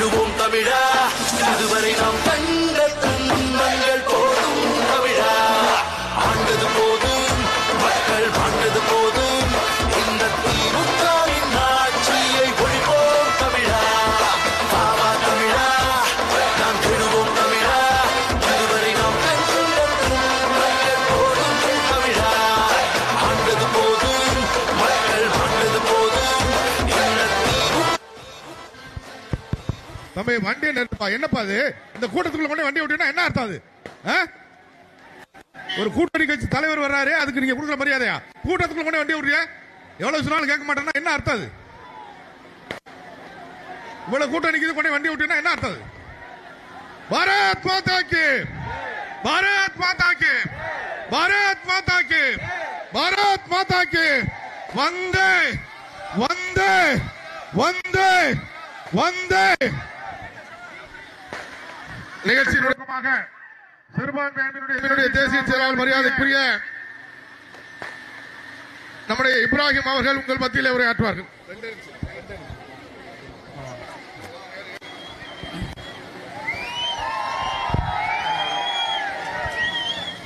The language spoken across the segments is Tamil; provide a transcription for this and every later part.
விடுவோம் தமிழா, இதுவரை நாம் கண்ட துன்பங்கள் போதும் தமிழா. ஆண்டது போதும், மக்கள் ஆண்டது போதும், இந்த திமுகவின் ஆட்சியை ஒழிப்போம் தமிழா. பாவா தமிழா, நாம் விடுவோம் தமிழா, இதுவரை நாம் கண்ட துன்பங்கள் போதும் தமிழா. ஆண்டது போதும், மக்கள் ஆண்டது போதும், இந்த தம்பி வண்டி நிறுத்தப்பா. என்னப்பா அது? இந்த கூட்டத்துக்குள்ள கொண்டு வண்டி விட்டீங்கன்னா என்ன அர்த்தம் அது? ஒரு கூட்டணி கட்சி தலைவர் வர்றாரு, அதுக்கு நீங்க கொடுக்குற மரியாதையா? கூட்டத்துக்குள்ள கொண்டு வண்டி விடுறியா? எவ்வளவு சொன்னாலும் கேட்க மாட்டேன்னா என்ன அர்த்தம் அது? இவ்வளவு கூட்டணிக்கு கொண்டு வண்டி விட்டீங்கன்னா என்ன அர்த்தம் அது? பாரத் மாதா கி, பாரத் மாதா கி, பாரத் மாதா கி, பாரத் மாதா கி. வந்தே வந்தே வந்தே வந்தே. நிகழ்ச்சியினுடைய சிறுபான்மையினுடைய தேசிய செயலாளர் மரியாதைக்குரிய நம்முடைய இப்ராஹிம் அவர்கள் உங்கள் மத்தியில் உரையாற்றுவார்கள்.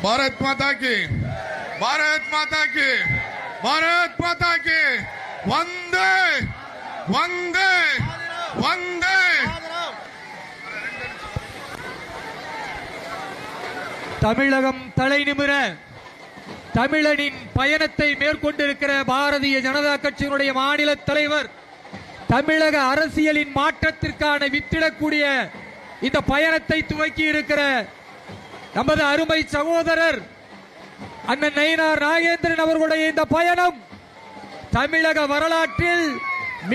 பாரத் மாதா கி, பாரத் மாதா கி, பாரத் மாதா கி. வந்தே வந்தே வந்தே. தமிழகம் தலை நிமிர தமிழனின் பயணத்தை மேற்கொண்டிருக்கிற பாரதிய ஜனதா கட்சியினுடைய மாநில தலைவர், தமிழக அரசியலின் மாற்றத்திற்கான வித்திடக்கூடிய இந்த பயணத்தை துவக்கி இருக்கிற நமது அருமை சகோதரர் அண்ணன் நயினார் நாகேந்திரன் அவர்களுடைய இந்த பயணம் தமிழக வரலாற்றில்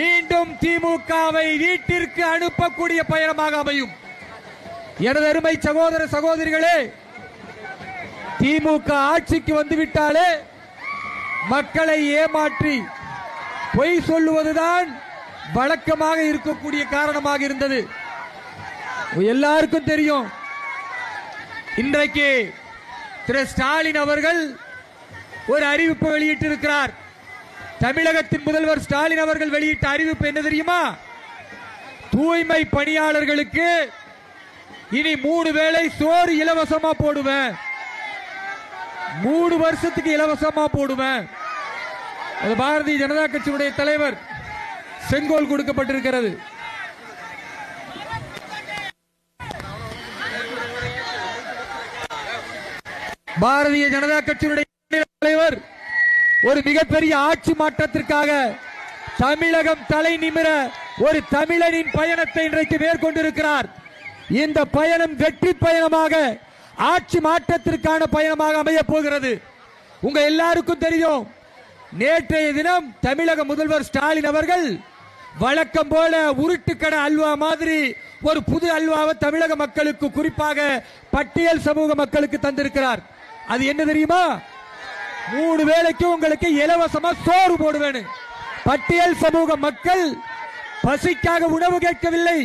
மீண்டும் திமுகவை வீட்டிற்கு அனுப்பக்கூடிய பயணமாக அமையும். எனது அருமை சகோதர சகோதரிகளே, திமுக ஆட்சிக்கு வந்துவிட்டாலே மக்களை ஏமாற்றி பொய் சொல்லுவதுதான் வழக்கமாக இருக்கக்கூடிய காரணமாக இருந்தது. எல்லாருக்கும் தெரியும். இன்றைக்கு திரு ஸ்டாலின் அவர்கள் ஒரு அறிவிப்பு வெளியிட்டிருக்கிறார். தமிழகத்தின் முதல்வர் ஸ்டாலின் அவர்கள் வெளியிட்ட அறிவிப்பு என்ன தெரியுமா? தூய்மை பணியாளர்களுக்கு இனி 3 வேளை சோறு இலவசமா போடுவேன், 3 வருஷத்துக்கு இலவசமா போடுவேன். அது பாரதிய ஜனதா கட்சியுடைய தலைவர் செங்கோல் கொடுக்கப்பட்டிருக்கிறது. பாரதிய ஜனதா கட்சியினுடைய தலைவர் ஒரு மிகப்பெரிய ஆட்சி மாற்றத்திற்காக தமிழகம் தலை நிமிர ஒரு தமிழனின் பயணத்தை இன்றைக்கு மேற்கொண்டிருக்கிறார். இந்த பயணம் வெற்றி பயணமாக, ஆட்சி மாற்றத்திற்கான பயணமாக அமைய போகிறது. உங்க எல்லாருக்கும் தெரியும், நேற்றைய தினம் தமிழக முதல்வர் ஸ்டாலின் அவர்கள் வழக்கம் போல உருட்டுக்கடை அல்வா மாதிரி ஒரு புது அல்வாவை தமிழக மக்களுக்கு, குறிப்பாக பட்டியல் சமூக மக்களுக்கு தந்திருக்கிறார். அது என்ன தெரியுமா? 3 வேளைக்கு உங்களுக்கு இலவசமா சோறு போடுவேன். பட்டியல் சமூக மக்கள் பசிக்காக உணவு கேட்கவில்லை.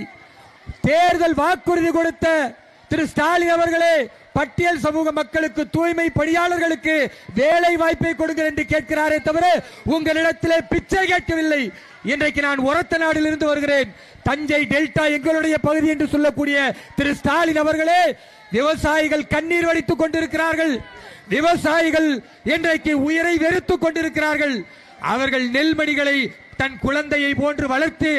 தேர்தல் வாக்குறுதி கொடுத்த திரு ஸ்டாலின் அவர்களே, பட்டியல் சமூக மக்களுக்கு, தூய்மை பணியாளர்களுக்கு வேலை வாய்ப்பை கொடுங்கள் என்று கேட்கிறாரே தவிர உங்களிடத்திலே பிச்சை கேட்கவில்லை. இன்றைக்கு நான் ஒரத்த நாடிலிருந்து வருகிறேன். தஞ்சை டெல்டா எங்களுடைய பகுதி என்று சொல்லக்கூடிய திரு ஸ்டாலின் அவர்களே, விவசாயிகள் கண்ணீர் வடித்துக் கொண்டிருக்கிறார்கள். விவசாயிகள் இன்றைக்கு உயிரை வெறுத்துக் கொண்டிருக்கிறார்கள். அவர்கள் நெல்மணிகளை தன் குழந்தையை போன்று வளர்த்து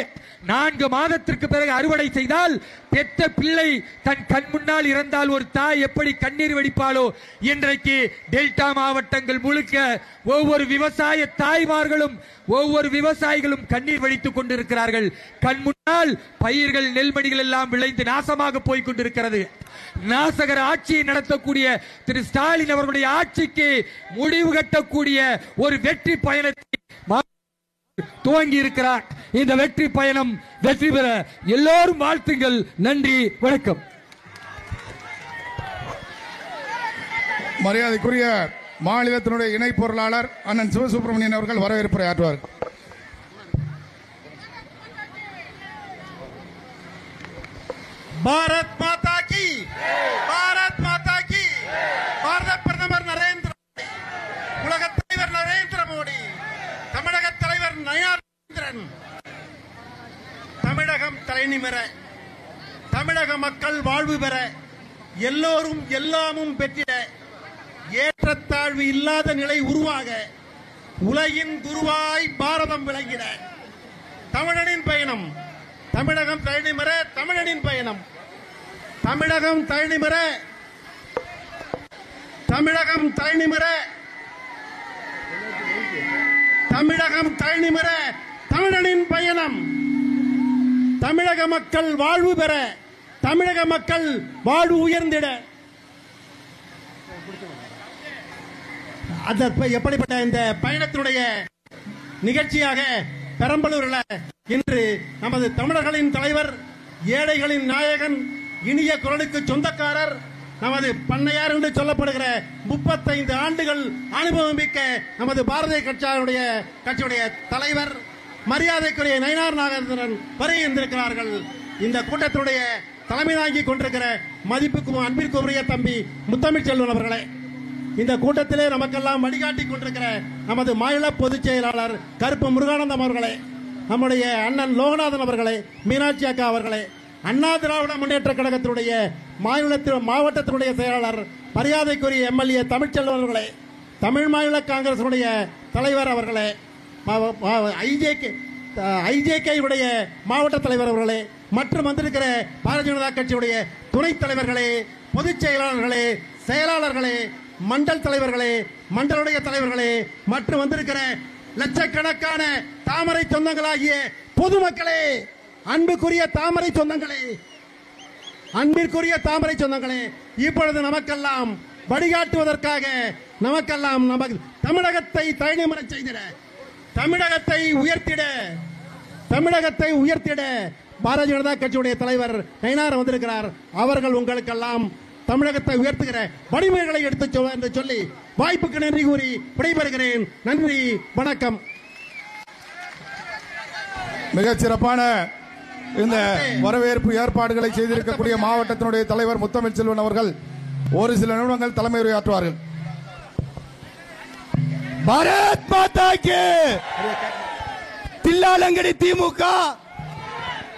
4 மாதத்திற்கு பிறகு அறுவடை செய்தால், பெற்ற பிள்ளை தன் கண் முன்னால் இறந்தால் ஒரு தாய் எப்படி கண்ணீர் வடிப்பாளோ, இன்றைக்கு டெல்டா மாவட்டங்கள் முழுக்க ஒவ்வொரு விவசாய தாய்மார்களும் ஒவ்வொரு விவசாயிகளும் கண்ணீர் வடித்துக் கொண்டிருக்கிறார்கள். கண் முன்னால் பயிர்கள் நெல்மணிகள் எல்லாம் விளைந்து நாசமாக போய் கொண்டிருக்கிறது. நாசகர ஆட்சியை நடத்தக்கூடிய திரு ஸ்டாலின் அவர்களுடைய ஆட்சிக்கு முடிவு கட்டக்கூடிய ஒரு வெற்றி பயணத்தை துவங்கி இருக்கிறார். இந்த வெற்றி பயணம் வெற்றி பெற எல்லோரும் வாழ்த்துங்கள். நன்றி, வணக்கம். மரியாதைக்குரிய மாநிலத்தினுடைய இணை பொருளாளர் அண்ணன் சிவசுப்பிரமணியன் அவர்கள் வரவேற்புரை ஆற்றுவார். பாரத் மாதா கி, பாரத் மாதா கி. பாரத பிரதமர் நரேந்திர மோடி, உலக தலைவர் நரேந்திர மோடி, தமிழக தலைவர் நயினார் நாகேந்திரன், தமிழகம் தலைநிமிர தமிழக மக்கள் வாழ்வு பெற, எல்லோரும் எல்லாமும் பெற்றிட, ஏற்றத்தாழ்வு இல்லாத நிலை உருவாக, உலகின் குருவாய் பாரதம் விளங்கிட தமிழனின் பயணம். தமிழகம் தழைநிமிர தமிழனின் பயணம். தமிழகம் தழைநிமிர, தமிழகம் தழைநிமிர, தமிழகம் தழைநிமிர தமிழனின் பயணம். தமிழக மக்கள் வாழ்வு பெற, தமிழக மக்கள் வாழ்வு உயர்ந்திட. அந்த எப்படிப்பட்ட இந்த பயணத்தினுடைய நிகழ்ச்சியாக பெரம்பலூரில் இன்று நமது தமிழர்களின் தலைவர், ஏழைகளின் நாயகன், இனிய குரலுக்கு சொந்தக்காரர், நமது பண்ணையார் என்று சொல்லப்படுகிற 35 ஆண்டுகள் அனுபவம் மிக்க நமது பாரதிய கட்சியுடைய தலைவர், மரியாதைக்குரிய நயினார் நாகேந்திரன் வருகின்றிருக்கிறார்கள். இந்த கூட்டத்தினுடைய தலைமை தாங்கி கொண்டிருக்கிற மதிப்புக்கும் அன்பிற்கும் உரிய தம்பி முத்தமிழ் செல்வன் அவர்களே, இந்த கூட்டத்திலே நமக்கெல்லாம் வழிகாட்டி கொண்டிருக்கிற நமது மாநில பொதுச் செயலாளர் கருப்பு முருகானந்தம் அவர்களே, நம்முடைய அண்ணன் லோகநாதன் அவர்களே, மீனாட்சி அக்கா அவர்களே, அண்ணா திராவிட முன்னேற்ற கழகத்தினுடைய மாவட்டத்தினுடைய செயலாளர் மரியாதைக்குரிய எம்எல்ஏ தமிழ்ச்செல்வன் அவர்களே, தமிழ் மாநில காங்கிரசுடைய தலைவர் அவர்களே, ஐஜேகே உடைய மாவட்ட தலைவர் அவர்களே, மற்றும் வந்திருக்கிற பாரதிய ஜனதா கட்சியுடைய துணைத் தலைவர்களே, பொதுச் செயலாளர்களே, செயலாளர்களே, மண்டல் தலைவர்களே, மண்டலுடைய தலைவர்களே, மற்றும் வந்திருக்கிற லட்சக்கணக்கான தாமரை சொந்தங்களாகிய பொதுமக்களே, அன்புக்குரிய தாமரை சொந்தங்களே, அன்பிற்குரிய தாமரை சொந்தங்களே, இப்பொழுது நமக்கெல்லாம் வழிகாட்டுவதற்காக, நமக்கெல்லாம் தமிழகத்தை தழைநிமிர செய்திட, தமிழகத்தை உயர்த்திட, தமிழகத்தை உயர்த்திட பாரதிய ஜனதா கட்சியுடைய தலைவர் நயினார் வந்திருக்கிறார். அவர்கள் உங்களுக்கெல்லாம் தமிழகத்தை உயர்த்துகிற வழிமுறைகளை எடுத்துச் சொல்ல என்று சொல்லி வாய்ப்புக்கு நன்றி கூறி விடைபெறுகிறேன். நன்றி, வணக்கம். மிகச் சிறப்பான இந்த வரவேற்பு ஏற்பாடுகளை செய்திருக்கக்கூடிய மாவட்டத்தினுடைய தலைவர் முத்தமிழ் செல்வன் அவர்கள் ஒரு சில நிமிடங்கள் தலைமை உரையாற்றுவார்கள். பாரத் மாதா கி, தில்லாலங்கடி திமுக,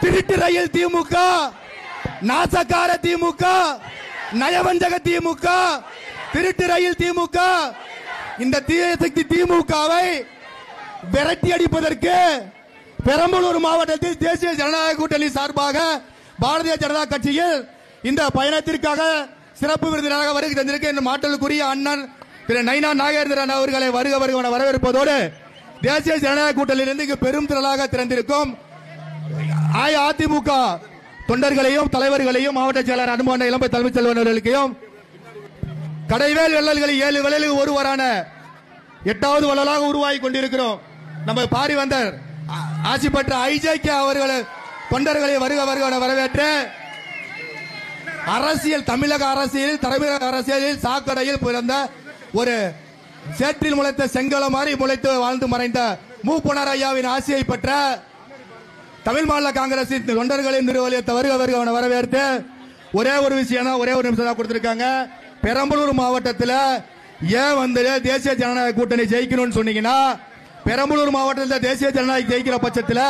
திருட்டு ரயில் திமுக, நாசக்கார திமுக, நயவஞ்சக திமுக, திருட்டு ரயில் திமுக, இந்த தீயசக்தி திமுகவை விரட்டி அடிப்பதற்கு பெரம்பலூர் மாவட்டத்தில் தேசிய ஜனநாயக கூட்டணி சார்பாக பாரதிய ஜனதா கட்சியில் இந்த பயணத்திற்காக சிறப்பு விருந்தினராக வருகை தந்திருக்க இந்த மாற்றலுக்குரிய அண்ணன் திரு நயினார் நாகேந்திரன் அவர்களை வருக வருக வரவேற்பதோடு தேசிய ஜனநாயக கூட்டணியிலிருந்து இங்கு பெரும் திரளாக திறந்திருக்கும் அஇஅதிமுக தொண்டர்களையும் தலைவர்களையும் மாவட்ட செயலர் அனுமான இளம்பை தலைமைச் செல்வன் அவர்களுக்கும் கடைவேல் வெள்ளல்களில் 7 வள்ளலுக்கு ஒருவரான 8வது வள்ளலாக உருவாகி கொண்டிருக்கிறோம் நம்ம பாரிவந்தர் ஆட்சி பெற்ற ஐஜேகே அவர்கள் தொண்டர்களை வருக வருக வரவேற்று அரசியல், தமிழக அரசியலில் சாக்கடையில் பிறந்த ஒரு சேற்றில் முளைத்த செங்கலம் மாதிரி முளைத்து வாழ்ந்து மறைந்த மூப்பனார் ஐயாவின் ஆசையை பெற்ற தமிழ் மாநில காங்கிரசின் தொண்டர்களின் நிறுவனத்தை வருக வருக வரவேற்று ஒரே ஒரு விஷயம் தான், ஒரே ஒரு நிமிஷம் தான் கொடுத்திருக்காங்க. பெரம்பலூர் மாவட்டத்தில் ஏன் வந்து தேசிய ஜனநாயக கூட்டணி ஜெயிக்கணும்னு சொன்னீங்கன்னா, பெரம்பலூர் மாவட்டத்தில் தேசிய ஜனநாயக ஜெயிக்கிற பட்சத்தில்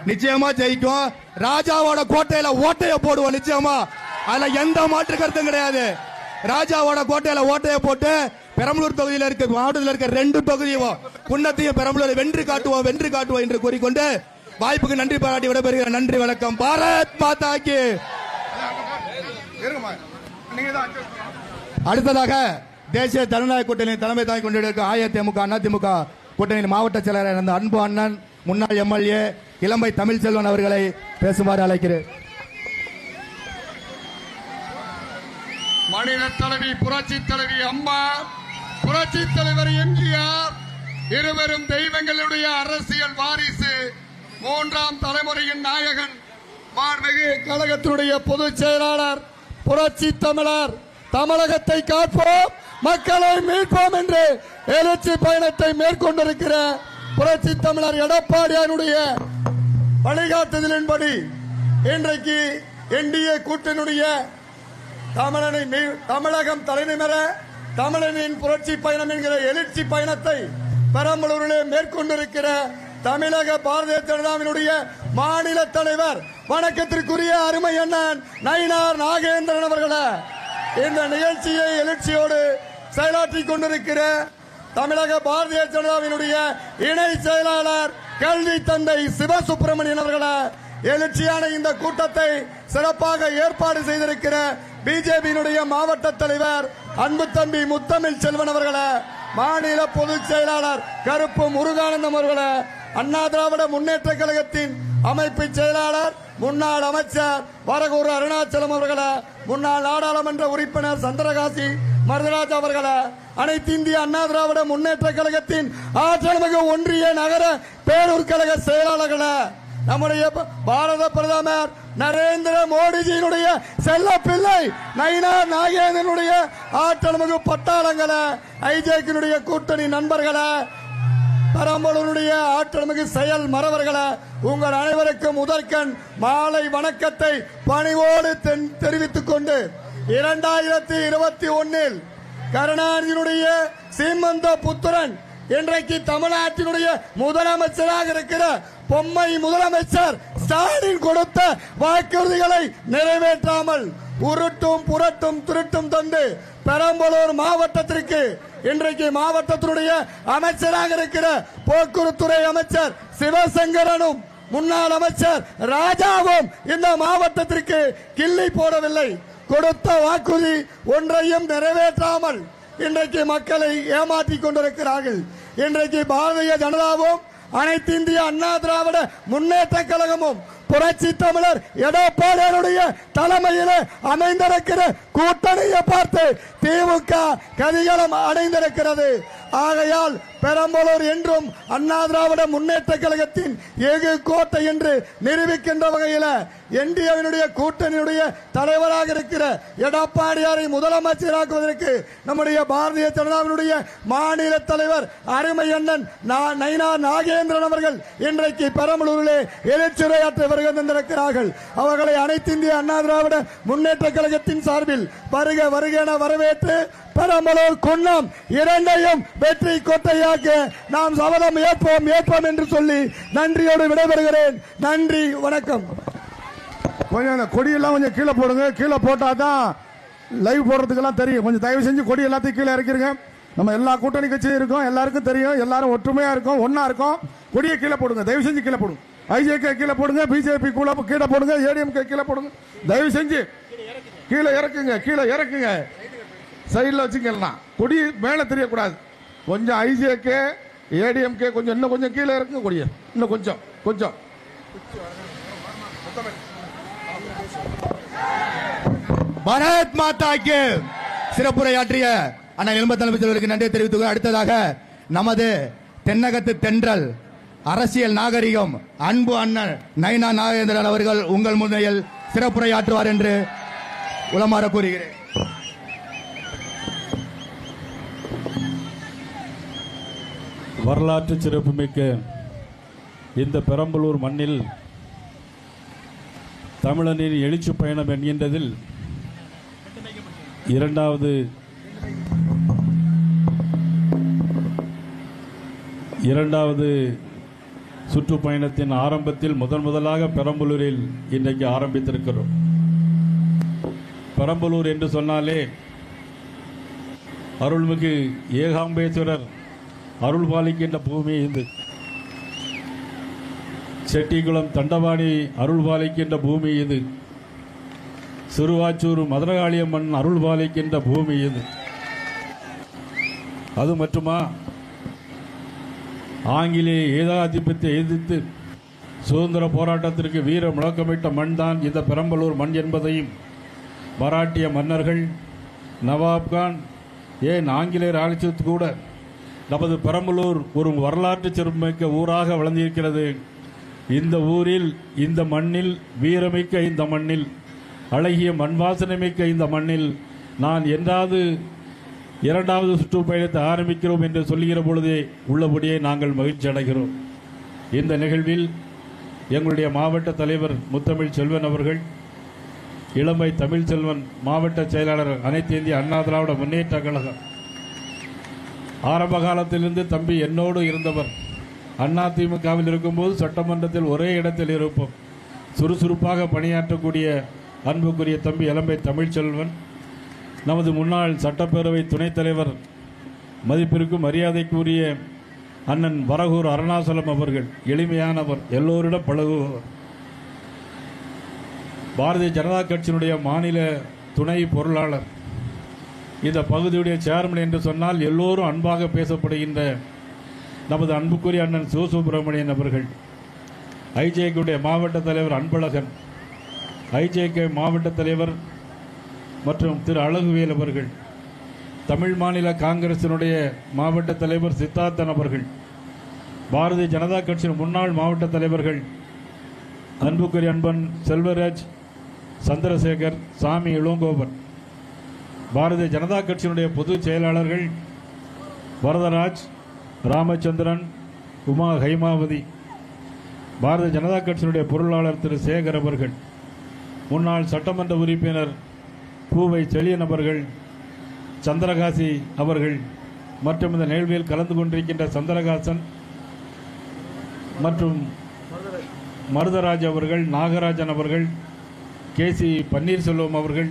நிச்சயமா ஜெயிக்கும். ராஜாவோட கோட்டையில ஓட்டையை போடுவோம் நிச்சயமா, அதுல எந்த மாற்று கருத்தும் கிடையாது. ராஜாவோட கோட்டையில ஓட்டையை போட்டு பெரம்பலூர் தொகுதியில் இருக்க மாவட்டத்தில் இருக்க 2 தொகுதியும் குன்னத்தையும் பெரம்பலூரை வென்று காட்டுவோம் என்று கூறிக்கொண்டு வாய்ப்புக்கு நன்றி பாராட்டி விடைபெறுகிற. நன்றி, வணக்கம். பாரத் மாதா கி. அடுத்ததாக தேசிய ஜனநாயக கூட்டணி தலைமை தாங்கி கொண்டிருக்க அஇஅதிமுக அதிமுக கூட்டணியின் மாவட்ட செயலர் இருந்த அன்பு அண்ணன் முன்னாள் எம்எல்ஏ இளம்பை தமிழ்ச்செல்வன் அவர்களை பேசுமாறு அழைக்கிறேன். மாநில தலைவி புரட்சி தலைவி அம்மா, புரட்சி தலைவர் எம்ஜிஆர் இருவரும் தெய்வங்களுடைய அரசியல் வாரிசு, 3ஆம் தலைமுறையின் நாயகன், மாண்புமிகு கழகத்தினுடைய பொதுச் செயலாளர், புரட்சி தமிழர், தமிழகத்தை காப்போம், மக்களை மீட்போம் என்று எழுச்சி பயணத்தை மேற்கொண்டிருக்கிற புரட்சி தமிழர் எடப்பாடியாருடைய வழிகாட்டுதலின்படி இன்றைக்கு என்டிஏ கூட்டணியுடைய தமிழகம் தலைநிமிர தமிழனின் புரட்சி பயணம் என்கிற எழுச்சி பயணத்தை பெரம்பலூரிலே மேற்கொண்டிருக்கிற தமிழக பாரதிய ஜனதாவினுடைய மாநில தலைவர் வணக்கத்திற்குரிய அருமை அண்ணன் நயினார் நாகேந்திரன் அவர்களே, இந்த நிகழ்ச்சியை எழுச்சியோடு செயலாற்றிக் கொண்டிருக்கிற தமிழக பாரதிய ஜனதாவினுடைய இணை செயலாளர் கல்வி தந்தை சிவசுப்பிரமணியன் அவர்களே, எழுச்சியான இந்த கூட்டத்தை சிறப்பாக ஏற்பாடு செய்திருக்கிற பிஜேபியினுடைய மாவட்ட தலைவர் அன்பு தம்பி முத்தமிழ் செல்வன் அவர்களே, மாநில பொதுச் செயலாளர் கருப்பு முருகானந்தம் அவர்களே, அண்ணா திராவிட முன்னேற்ற கழகத்தின் அமைப்பு செயலாளர் முன்னாள் அமைச்சர் வரகூர் அருணாச்சலம் அவர்களே, முன்னாள் நாடாளுமன்ற உறுப்பினர் சந்திரகாசி மருதராஜ் அவர்களே, அனைத்து இந்திய அண்ணா திராவிட முன்னேற்ற கழகத்தின் ஆற்றல்மிகு ஒன்றிய நகர பேரூர் கழக செயலாளர்களே, நம்முடைய பாரத பிரதமர் நரேந்திர மோடிஜியினுடைய செல்ல பிள்ளை நயினார் நாகேந்திரனுடைய ஆற்றல்மிகு பட்டாளங்களே, ஐஜேக்கினுடைய கூட்டணி நண்பர்களே, பெரம்பலூருடைய ஆற்றல்மிகு செயல் மறவர்களே, உங்கள் அனைவருக்கும் முதற்கண் மாலை வணக்கத்தை பணிவோடு தெரிவித்துக் கொண்டு 2021 கருணாநிதியினுடைய சீமந்த புத்திரன் இன்றைக்கு தமிழ்நாட்டினுடைய முதலமைச்சராக இருக்கிற பொம்மை முதலமைச்சர் ஸ்டாலின் கொடுத்த வாக்குறுதிகளை நிறைவேற்றாமல் உருட்டும் புரட்டும் திருட்டும் தந்து பெரம்பலூர் மாவட்டத்திற்கு இன்றைக்கு மாவட்டத்தினுடைய அமைச்சராக இருக்கிற போக்குவரத்துறை அமைச்சர் சிவசங்கரனும் முன்னாள் அமைச்சர் ராஜாவும் இந்த மாவட்டத்திற்கு கிள்ளி போடவில்லை. கொடுத்த வாக்குறுதி ஒன்றையும் நிறைவேற்றாமல் இன்றைக்கு மக்களை ஏமாற்றிக் கொண்டிருக்கிறார்கள். இன்றைக்கு பாரதிய ஜனதாவும் அனைத்து இந்திய அண்ணா திராவிட முன்னேற்ற கழகமும் புரட்சி தமிழர் எடப்பாடியாருடைய தலைமையில் அமைந்திருக்கிற கூட்டணியை பார்த்து திமுக கதிகாலம் அடைந்திருக்கிறது. ஆகையால் பெரம்பலூர் என்றும் அண்ணா திராவிட முன்னேற்ற கழகத்தின் ஏகு கோட்டை என்று நிரூபிக்கின்ற வகையில் என்டிஏவினுடைய கூட்டணியுடைய தலைவராக இருக்கிற எடப்பாடியாரை முதலமைச்சராக்குவதற்கு நம்முடைய பாரதிய ஜனதாவினுடைய மாநில தலைவர் அருமை அண்ணன் நயினார் நாகேந்திரன் அவர்கள் இன்றைக்கு பெரம்பலூரிலே எழுச்சியுரையாற்ற வருகிறார்கள். அவர்களை அனைத்து இந்திய அண்ணா திராவிட முன்னேற்ற கழகத்தின் சார்பில் வருக வருக என வரவேற்று பெரம்பலூர் குன்னம் இரண்டையும் வெற்றி கோட்டையாக்க நாம் சபதம் ஏற்போம் என்று சொல்லி நன்றியோடு விடைபெறுகிறேன். நன்றி, வணக்கம். கொஞ்சம் அந்த கொடியெல்லாம் கொஞ்சம் கீழே போடுங்க. கீழே போட்டாதான் லைவ் போடுறதுக்கெல்லாம் தெரியும். கொஞ்சம் தயவு செஞ்சு கொடி எல்லாத்தையும் கீழே இறக்கிருங்க. நம்ம எல்லா கூட்டணி கட்சியும் இருக்கோம், எல்லாருக்கும் தெரியும், எல்லாரும் ஒற்றுமையா இருக்கோம், ஒன்னா இருக்கோம். கொடியை கீழே போடுங்க, தயவு செஞ்சு கீழே போடுங்க. ஐஜேகே கீழே போடுங்க, பிஜேபி கீழே போடுங்க, ஏடிஎம்கே கீழே போடுங்க. தயவு செஞ்சு கீழே இறக்குங்க, கீழே இறக்குங்க. சைடில் வச்சுக்கலாம், கொடி மேலே தெரியக்கூடாது. கொஞ்சம் ஐஜேகே ஏடிஎம்கே கொஞ்சம் இன்னும் கொஞ்சம் கீழே இறக்குங்க கொடியை, இன்னும் கொஞ்சம் கொஞ்சம். பாரத் மாதாக்கு சிறப்புரையாற்றிய அண்ணா எலும்ப தலைமைச்சர்களுக்கு நன்றி தெரிவித்துக் அடுத்ததாக நமது தென்னகத்து தென்றல் அரசியல் நாகரிகம் அன்பு அண்ணன் நயினார் நாகேந்திரன் அவர்கள் உங்கள் முன்னிலையில் சிறப்புரையாற்றுவார் என்று உளமாற கூறுகிறேன். வரலாற்று சிறப்புமிக்க இந்த பெரம்பலூர் மண்ணில் தமிழனின் எழுச்சி பயணம் என்கின்றதில் இரண்டாவது சுற்றுப்பயணத்தின் ஆரம்பத்தில் முதலாக பெரம்பலூரில் இன்றைக்கு ஆரம்பித்திருக்கிறோம். பெரம்பலூர் என்று சொன்னாலே அருள்மிகு ஏகாம்பேஸ்வரர் அருள் பாலிக்கின்ற பூமி இது. செட்டிக்குளம் தண்டவாணி அருள் பாலிக்கின்ற பூமி இது. சிறுவாச்சூர் மதுரகாளியம்மன் அருள் பாலிக்கின்ற பூமி இது. அது மட்டுமா, ஆங்கிலேய ஏகாதிபத்தியத்தை எதிர்த்து சுதந்திர போராட்டத்திற்கு வீர முழக்கமிட்ட மண் தான் இந்த பெரம்பலூர் மண் என்பதையும் மராட்டிய மன்னர்கள், நவாப்கான், ஏன் ஆங்கிலேயர் ஆட்சியத்து கூட நமது பெரம்பலூர் ஒரு வரலாற்று சிறப்புமிக்க ஊராக வளர்ந்திருக்கிறது. இந்த ஊரில், இந்த மண்ணில், வீரமிக்க இந்த மண்ணில், அழகிய மண்வாசனமிக்க இந்த மண்ணில் நான் இரண்டாவது சுற்றுப்பயணத்தை ஆரம்பிக்கிறோம் என்று சொல்லுகிற பொழுதே உள்ளபடியே நாங்கள் மகிழ்ச்சி அடைகிறோம். இந்த நிகழ்வில் எங்களுடைய மாவட்ட தலைவர் முத்தமிழ் செல்வன் அவர்கள், இளமை தமிழ் செல்வன் மாவட்ட செயலாளர் அனைத்து இந்திய அண்ணா திராவிட முன்னேற்ற கழகம், ஆரம்ப காலத்திலிருந்து தம்பி என்னோடு இருந்தவர், அதிமுகவில் இருக்கும்போது சட்டமன்றத்தில் ஒரே இடத்தில் இருப்போம். சுறுசுறுப்பாக பணியாற்றக்கூடிய அன்புக்குரிய தம்பி இளம்பை தமிழ்ச்செல்வன், நமது முன்னாள் சட்டப்பேரவை துணைத் தலைவர் மதிப்பிற்கும் மரியாதைக்குரிய அண்ணன் வரகூர் அருணாசலம் அவர்கள், எளிமையானவர், எல்லோரிடம் பழகுபவர். பாரதிய ஜனதா கட்சியினுடைய மாநில துணை பொருளாளர், இந்த பகுதியுடைய சேர்மன் என்று சொன்னால் எல்லோரும் அன்பாக பேசப்படுகின்ற நமது அன்புக்குரிய அண்ணன் சிவசுப்பிரமணியன் அவர்கள், ஐஜேகேவுடைய மாவட்ட தலைவர் அன்பழகன், ஐஜேகே மாவட்ட தலைவர் மற்றும் திரு அழகுவேல் அவர்கள், தமிழ் மாநில காங்கிரசினுடைய மாவட்ட தலைவர் சித்தார்த்தன் அவர்கள், பாரதிய ஜனதா கட்சியின் முன்னாள் மாவட்ட தலைவர்கள் அன்புக்குரிய அன்பன் செல்வராஜ், சந்திரசேகர், சாமி இளங்கோவன், பாரதிய ஜனதா கட்சியினுடைய பொதுச் செயலாளர்கள் வரதராஜ், ராமச்சந்திரன், உமா ஹைமாவதி, பாரதிய ஜனதா கட்சியினுடைய பொருளாளர் திரு சேகர் அவர்கள், முன்னாள் சட்டமன்ற உறுப்பினர் பூவை செழியன் அவர்கள், சந்திரகாசி அவர்கள் மற்றும் இந்த நிகழ்வில் கலந்து கொண்டிருக்கின்ற சந்திரகாசன் மற்றும் மருதராஜ் அவர்கள், நாகராஜன் அவர்கள், கேசி பன்னீர்செல்வம் அவர்கள்,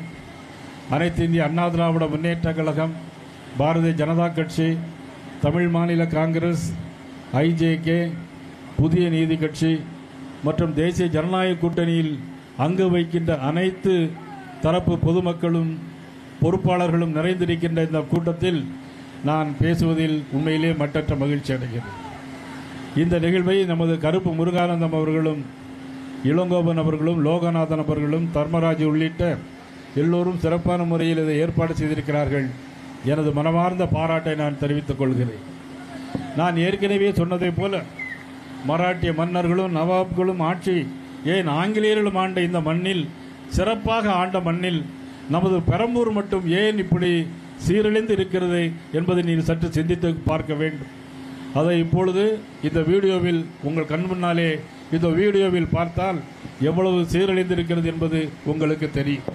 அனைத்து இந்திய அண்ணா திராவிட முன்னேற்ற கழகம், பாரதிய ஜனதா கட்சி, தமிழ் மாநில காங்கிரஸ், ஐஜேகே, புதிய நீதி கட்சி மற்றும் தேசிய ஜனநாயக கூட்டணியில் அங்கு வைக்கின்ற அனைத்து தரப்பு பொதுமக்களும் பொறுப்பாளர்களும் நிறைந்திருக்கின்ற இந்த கூட்டத்தில் நான் பேசுவதில் உண்மையிலே மட்டற்ற மகிழ்ச்சி அடைகிறேன். இந்த நிகழ்வை நமது கருப்பு முருகானந்தம் அவர்களும், இளங்கோவன் அவர்களும், லோகநாதன் அவர்களும், தர்மராஜ் உள்ளிட்ட எல்லோரும் சிறப்பான முறையில் இதை ஏற்பாடு செய்திருக்கிறார்கள். எனது மனமார்ந்த பாராட்டை நான் தெரிவித்துக் கொள்கிறேன். நான் ஏற்கனவே சொன்னதைப் போல மராட்டிய மன்னர்களும் நவாப்களும் ஆட்சி, ஏன் ஆங்கிலேயர்களும் ஆண்ட இந்த மண்ணில், சிறப்பாக ஆண்ட மண்ணில் நமது பெரம்பூர் மட்டும் ஏன் இப்படி சீரழிந்து இருக்கிறது என்பதை நீங்கள் சற்று சிந்தித்து பார்க்க வேண்டும். அதை இப்பொழுது இந்த வீடியோவில் உங்கள் கண் முன்னாலே இந்த வீடியோவில் பார்த்தால் எவ்வளவு சீரழிந்து இருக்கிறது என்பது உங்களுக்கு தெரியும்.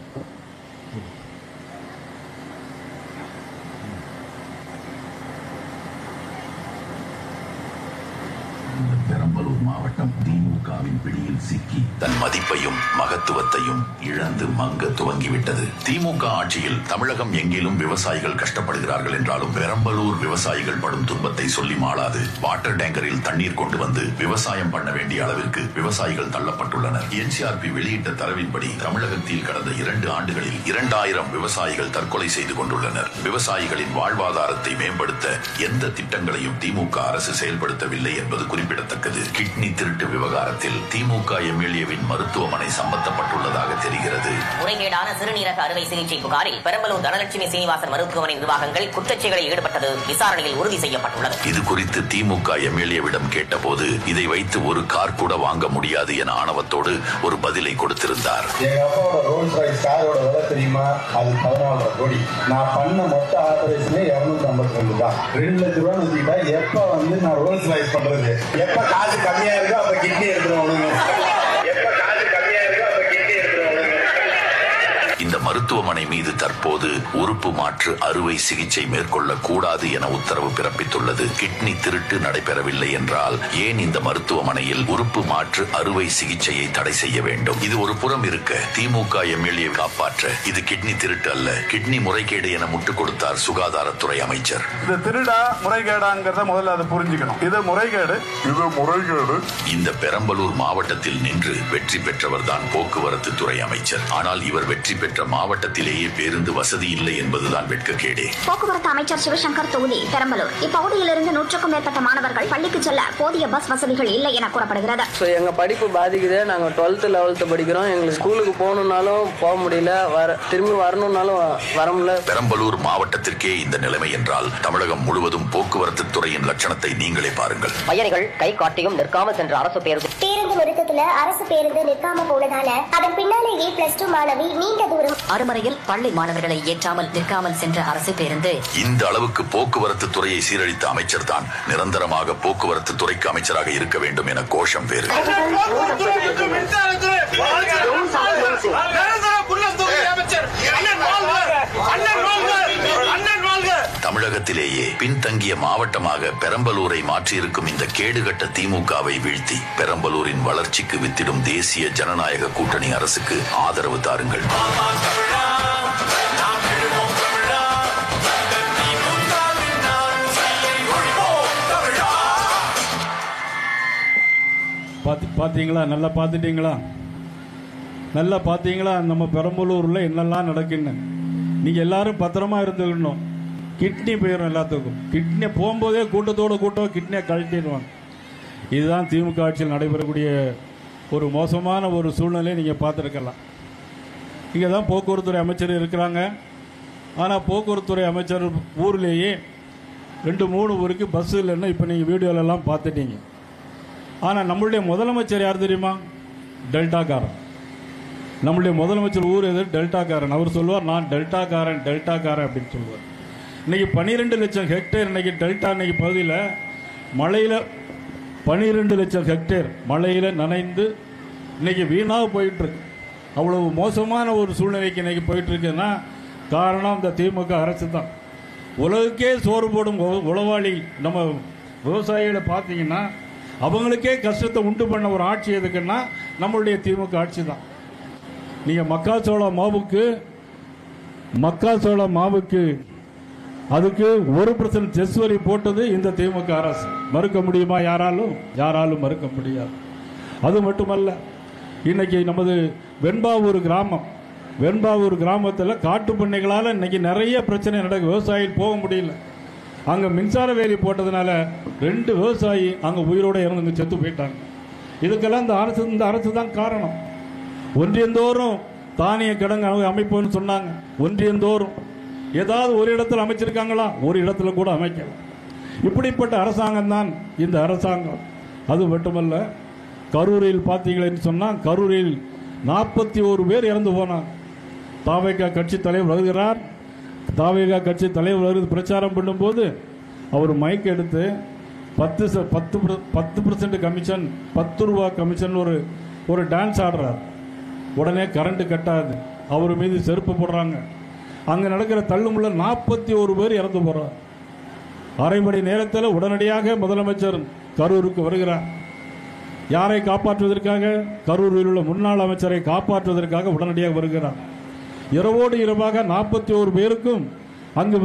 பெரம்பலூர் மாவட்டம் திமுகவின் பிடியில் சிக்கி தன் மதிப்பையும் மகத்துவத்தையும் இழந்து மங்க துவங்கிவிட்டது. திமுக ஆட்சியில் தமிழகம் எங்கிலும் விவசாயிகள் கஷ்டப்படுகிறார்கள் என்றாலும் பெரம்பலூர் விவசாயிகள் படும் துன்பத்தை சொல்லி மாளாது. வாட்டர் டேங்கரில் தண்ணீர் கொண்டு வந்து விவசாயம் பண்ண வேண்டிய அளவிற்கு விவசாயிகள் தள்ளப்பட்டுள்ளனர். NCRP வெளியிட்ட தரவின்படி தமிழகத்தில் கடந்த 2 ஆண்டுகளில் 2000 விவசாயிகள் தற்கொலை செய்து கொண்டுள்ளனர். விவசாயிகளின் வாழ்வாதாரத்தை மேம்படுத்த எந்த திட்டங்களையும் திமுக அரசு செயல்படுத்தவில்லை என்பது குறிப்பிடத்தக்கது. கிட்னி திருட்டு விவகாரத்தில் திமுக MLAவின் மருத்துவமனை சம்பந்தப்பட்டுள்ளதாக தெரிகிறது. முறைகேடான சிறுநீரக அறுவை சிகிச்சை புகாரில் பெரம்பலூர் தனலட்சுமி சீனிவாசன் மருத்துவமனை நிர்வாகங்கள் குற்றச்செயலில் ஈடுபட்டது விசாரணையில் உறுதி செய்யப்பட்டுள்ளது. இது குறித்து திமுக MLAவிடம் கேட்டபோது இதை வைத்து ஒரு கார் கூட வாங்க முடியாது என ஆணவத்தோடு ஒரு பதிலை கொடுத்திருந்தார். எங்க அப்பாவோட ரோல்ஸ் ராய்ஸ் காரோட விலை தெரியுமா? அது 14 கோடி. நான் பண்ண மொத்த ஆபரேஷனே 252 தான். 2 லட்ச ரூபாய் வச்சுக்கிட்டா எப்ப வந்து நான் ரோல்ஸ் ராய்ஸ் பண்றது? எப்ப காசு கம்மியா இருக்கோ அப்ப கிட்னி எடுத்துருவாங்க. எப்ப காசு கம்மியா இருக்கோ அப்ப கிட்னி எடுத்துருவாங்க. இந்த மருத்துவமனை மீது தற்போது உறுப்பு மாற்று அறுவை சிகிச்சை மேற்கொள்ள கூடாது என உத்தரவு பிறப்பித்துள்ளது. கிட்னி திருட்டு நடைபெறவில்லை என்றால் ஏன் இந்த மருத்துவமனையில் உறுப்பு மாற்று அறுவை சிகிச்சையை தடை செய்ய வேண்டும்? இது ஒரு புறம் இருக்க திமுக MLA காப்பாற்ற இது கிட்னி திருட்டு அல்ல, கிட்னி முறைகேடு என முட்டுக் கொடுத்தார் சுகாதாரத்துறை அமைச்சர். இது திருடா முறைகேடாங்கிறத முதல்ல அதை புரிஞ்சுக்கணும். இது முறைகேடு. இந்த பெரம்பலூர் மாவட்டத்தில் நின்று வெற்றி பெற்றவர் தான் போக்குவரத்து துறை அமைச்சர். ஆனால் இவர் வெற்றி பெற்ற மாவட்டத்திலேயே பேருந்து வசதி இல்லை என்பதுதான் வெட்கக்கேடே. போக்குவரத்து அமைச்சர் சிவசங்கர் தொகுதி பெரம்பலூர். இப்பகுதியிலிருந்து 100க்கும் மேற்பட்ட மாணவர்கள் பள்ளிக்கு செல்ல போதிய பஸ் வசதிகள் இல்லை என கூறப்படுகிறது. எங்க படிப்பு பாதிக்குது. நாங்க 12th 11th படிக்கிறோம். எங்களுக்கு ஸ்கூலுக்கு போகணும்னாலும் போக முடியல, திரும்பி வரணும்னாலும் வர முடியல. பெரம்பலூர் மாவட்டத்திற்கே இந்த நிலைமை என்றால் தமிழகம் முழுவதும் போக்குவரத்து துறையின் லட்சணத்தை நீங்களே பாருங்கள். பயணிகள் கை காட்டியும் நிற்காமல் சென்ற அரசு பேருந்து நிறுத்தத்துல அரசு பேருந்து நிற்காம போனதால அதன் பின்னாலேயே +2 மாணவி நீண்ட தூரம் அருமறையில் பள்ளி மாணவர்களை ஏற்றாமல் நிற்காமல் சென்ற அரசு பேருந்து. இந்த அளவுக்கு போக்குவரத்து துறையை சீரழித்த அமைச்சர் தான் நிரந்தரமாக போக்குவரத்து துறைக்கு அமைச்சராக இருக்க வேண்டும் என கோஷம் வேறு. தமிழகத்தில் காலத்திலேயே பின்தங்கிய மாவட்டமாக பெரம்பலூரை மாற்றியிருக்கும் இந்த கேடுகட்ட திமுகவை வீழ்த்தி பெரம்பலூரின் வளர்ச்சிக்கு வித்திடும் தேசிய ஜனநாயக கூட்டணி அரசுக்கு ஆதரவு தாருங்கள். பார்த்தீங்களா? நல்லா பார்த்துட்டீங்களா? நல்லா பார்த்தீங்களா? நம்ம பெரம்பலூரில் என்னெல்லாம் நடக்குன்னு. நீங்கள் எல்லாரும் பத்திரமா இருந்துக்கணும். கிட்னி போயிடும் எல்லாத்துக்கும். கிட்னி போகும்போதே கூட்டம் கிட்னியை கழட்டிடுவாங்க. இதுதான் திமுக ஆட்சியில் நடைபெறக்கூடிய ஒரு மோசமான ஒரு சூழ்நிலையை நீங்கள் பார்த்துருக்கலாம். இங்கே தான் போக்குவரத்துறை அமைச்சர் இருக்கிறாங்க. ஆனால் போக்குவரத்துறை அமைச்சர் ஊர்லேயே 2-3 ஊருக்கு பஸ் இல்லைன்னு இப்போ நீங்கள் வீடியோலெல்லாம் பார்த்துட்டீங்க. ஆனால் நம்மளுடைய முதலமைச்சர் யார் தெரியுமா? டெல்டாக்காரன். நம்மளுடைய முதலமைச்சர் ஊர் எது? டெல்டாக்காரன். அவர் சொல்லுவார், நான் டெல்டாக்காரன் அப்படின்னு சொல்லுவார். இன்னைக்கு 12 லட்சம் ஹெக்டேர் இன்னைக்கு டெல்டா இன்னைக்கு பகுதியில் மழையில் 12 லட்சம் ஹெக்டேர் மழையில் நனைந்து இன்னைக்கு வீணாக போயிட்டு இருக்கு. அவ்வளவு மோசமான ஒரு சூழ்நிலைக்கு இன்னைக்கு போயிட்டு இருக்குன்னா காரணம் இந்த திமுக அரசு தான். உலகுக்கே சோறு போடும் உளவாளி நம்ம விவசாயிகளை பார்த்தீங்கன்னா அவங்களுக்கே கஷ்டத்தை உண்டு பண்ண ஒரு ஆட்சி எதுக்குன்னா நம்மளுடைய திமுக ஆட்சி தான். நீங்கள் மக்காச்சோள மாவுக்கு அதுக்கு 1% செஸ் வரி போட்டது இந்த திமுக அரசு. மறுக்க முடியுமா? யாராலும் மறுக்க முடியாது. அது மட்டுமல்ல, இன்னைக்கு நமது வெண்பாவூர் கிராமத்தில் காட்டு பண்ணைகளால் இன்னைக்கு நிறைய பிரச்சனை நடக்குது. விவசாயிகள் போக முடியல. அங்கே மின்சார வேலி போட்டதுனால 2 விவசாயி அங்கே உயிரோடு இறந்து செத்து போயிட்டாங்க. இதுக்கெல்லாம் இந்த அரசு தான் காரணம். ஒன்றியந்தோறும் தானிய கிடங்கு அமைப்புன்னு சொன்னாங்க. ஒன்றியந்தோறும் ஏதாவது ஒரு இடத்துல அமைச்சிருக்காங்களா? ஒரு இடத்துல கூட அமைக்கல. இப்படிப்பட்ட அரசாங்கம் தான் இந்த அரசாங்கம். அது மட்டுமல்ல, கரூரில் பார்த்தீங்களேன்னு சொன்னால் கரூரில் 41 பேர் இறந்து போனாங்க. தாவேகா கட்சி தலைவர் வருகிறார். தாவேகா கட்சி தலைவர் பிரச்சாரம் பண்ணும்போது அவர் மைக் எடுத்து 10% கமிஷன், 10 ரூபா கமிஷன் ஒரு டான்ஸ் ஆடுறார். உடனே கரண்ட் கட்டாது. அவர் மீது செருப்பு போடுறாங்க. அங்கே நடக்கிற தள்ளுமுள்ள 41 பேர் இறந்து போறார். அரை மணி நேரத்தில் உடனடியாக முதலமைச்சர் கரூருக்கு வருகிறார். யாரை காப்பாற்றுவதற்காக? கரூரில் உள்ள முன்னாள் அமைச்சரை காப்பாற்றுவதற்காக உடனடியாக வருகிறார். இரவோடு இரவாக 41 பேருக்கும் அங்கு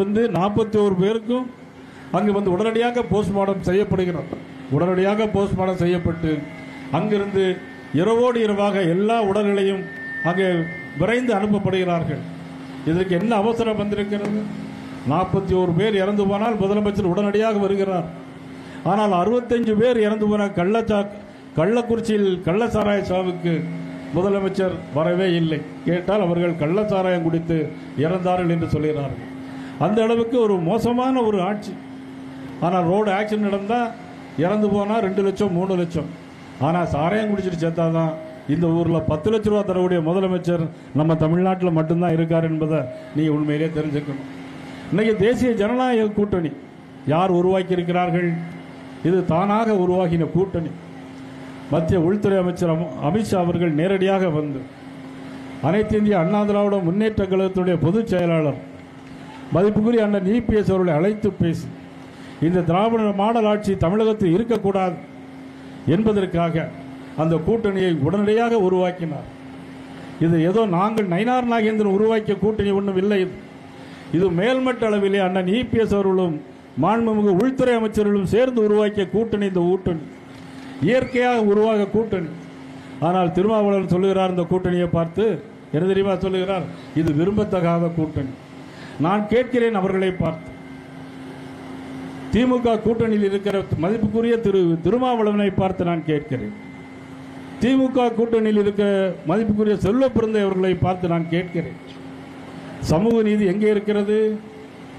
வந்து உடனடியாக போஸ்ட்மார்ட்டம் செய்யப்படுகிறார். உடனடியாக போஸ்ட்மார்ட்டம் செய்யப்பட்டு அங்கிருந்து இரவோடு இரவாக எல்லா உடல்களையும் அங்கே விரைந்து அனுப்பப்படுகிறார்கள். இதற்கு என்ன அவசரம் வந்திருக்கிறது? 41 பேர் இறந்து போனால் முதலமைச்சர் உடனடியாக வருகிறார். ஆனால் 65 பேர் இறந்து போன கள்ளக்குறிச்சியில் கள்ளச்சாராய சாவுக்கு முதலமைச்சர் வரவே இல்லை. கேட்டால் அவர்கள் கள்ளச்சாராயம் குடித்து இறந்தார்கள் என்று சொல்கிறார்கள். அந்த அளவுக்கு ஒரு மோசமான ஒரு ஆட்சி. ஆனால் ரோடு ஆக்சிடென்ட் நடந்தால் இறந்து போனால் 2 லட்சம் 3 லட்சம். ஆனால் சாராயம் குடிச்சிட்டு சேர்த்தாதான் இந்த ஊரில் 10 லட்ச ரூபா தரக்கூடிய முதலமைச்சர் நம்ம தமிழ்நாட்டில் மட்டும்தான் இருக்கார் என்பதை நீங்கள் உண்மையிலே தெரிஞ்சுக்கணும். இன்னைக்கு தேசிய ஜனநாயக கூட்டணி யார் உருவாக்கி இருக்கிறார்கள்? இது தானாக உருவாகின கூட்டணி. மத்திய உள்துறை அமைச்சர் அமித்ஷா அவர்கள் நேரடியாக வந்து அனைத்து இந்திய அண்ணா திராவிட முன்னேற்ற கழகத்துடைய பொதுச் செயலாளர் மதிப்புக்குரிய அண்ணன் EPS அவர்களை அழைத்து பேசி இந்த திராவிட மாடல் ஆட்சி தமிழகத்தில் இருக்கக்கூடாது என்பதற்காக அந்த கூட்டணியை உடனடியாக உருவாக்கினார். இது ஏதோ நாங்கள் நயினார் நாகேந்திரன் உருவாக்கிய கூட்டணி ஒன்றும் இல்லை. இது மேல்மட்ட அளவிலே அண்ணன் EPS அவர்களும் மாண்புமிகு உள்துறை அமைச்சர்களும் சேர்ந்து உருவாக்கிய கூட்டணி. இந்த கூட்டணி இயற்கையாக உருவாக கூட்டணி. ஆனால் திருமாவளவன் சொல்லுகிறார் இந்த கூட்டணியை பார்த்து, என்ன தெரியுமா சொல்லுகிறார்? இது விரும்பத்தகாத கூட்டணி. நான் கேட்கிறேன் அவர்களை பார்த்து, திமுக கூட்டணியில் இருக்கிற மதிப்புக்குரிய திருமாவளவனை பார்த்து நான் கேட்கிறேன். திமுக கூட்டணியில் இருக்கிற மதிப்புக்குரிய செல்வ பிறந்தை அவர்களை பார்த்து நான் கேட்கிறேன். சமூக நீதி எங்கே இருக்கிறது?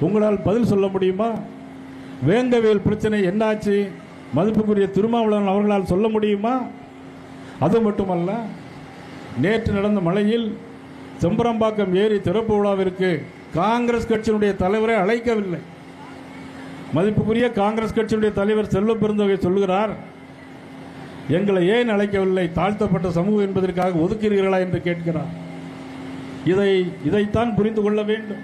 உங்களால் பதில் சொல்ல முடியுமா? வேங்கவேல் பிரச்சனை என்னாச்சு? மதிப்புக்குரிய திருமாவளவன் அவர்களால் சொல்ல முடியுமா? அது மட்டுமல்ல, நேற்று நடந்த மழையில் செம்பரம்பாக்கம் ஏரி திறப்பு விழாவிற்கு காங்கிரஸ் கட்சியினுடைய தலைவரை அழைக்கவில்லை. மதிப்புக்குரிய காங்கிரஸ் கட்சியினுடைய தலைவர் செல்வ பெருந்தகை சொல்லுகிறார், எங்களை ஏன் அழைக்கவில்லை? தாழ்த்தப்பட்ட சமூகம் என்பதற்காக ஒதுக்கிறீர்களா என்று கேட்கிறார். இதைத்தான் புரிந்து கொள்ள வேண்டும்.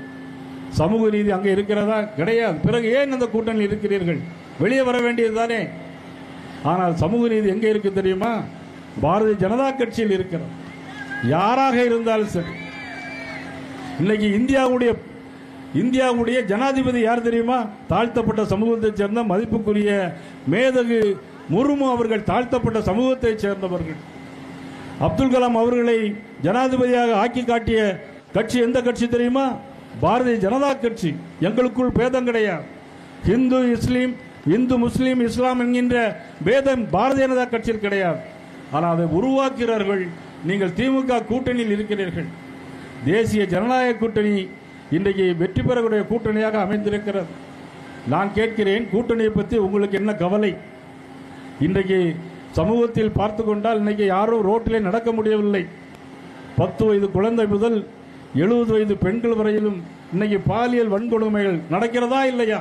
சமூக நீதி அங்கே இருக்கிறதா? கிடையாது. பிறகு ஏன் அந்த கூட்டணியில் இருக்கிறீர்கள்? வெளியே வர வேண்டியது தானே. ஆனால் சமூக நீதி எங்கே இருக்கு தெரியுமா? பாரதிய ஜனதா கட்சியில் இருக்கிறது. யாராக இருந்தாலும் சரி. இன்னைக்கு இந்தியாவுடைய ஜனாதிபதி யார் தெரியுமா? தாழ்த்தப்பட்ட சமூகத்தைச் சேர்ந்த மதிப்புக்குரிய மேதகு முர்மு அவர்கள் தாழ்த்தப்பட்ட சமூகத்தைச் சேர்ந்தவர்கள். அப்துல் கலாம் அவர்களை ஜனாதிபதியாக ஆக்கி காட்டிய கட்சி எந்த கட்சி தெரியுமா? பாரதிய ஜனதா கட்சி. எங்களுக்குள் பேதம் கிடையாது. இந்து முஸ்லீம் இஸ்லாம் என்கின்ற பேதம் பாரதிய ஜனதா கட்சியில் கிடையாது. ஆனால் அதை உருவாக்குகிறார்கள். நீங்கள் திமுக கூட்டணியில் இருக்கிறீர்கள். தேசிய ஜனநாயக கூட்டணி இன்றைக்கு வெற்றி பெறக்கூடிய கூட்டணியாக அமைந்திருக்கிறது. நான் கேட்கிறேன், கூட்டணியை பற்றி உங்களுக்கு என்ன கவலை? இன்றைக்கு சமூகத்தில் பார்த்து கொண்டால் இன்னைக்கு யாரும் ரோட்டிலே நடக்க முடியவில்லை. 10 வயது குழந்தை முதல் 70 வயது பெண்கள் வரையிலும் இன்னைக்கு பாலியல் வன்கொடுமைகள் நடக்கிறதா இல்லையா?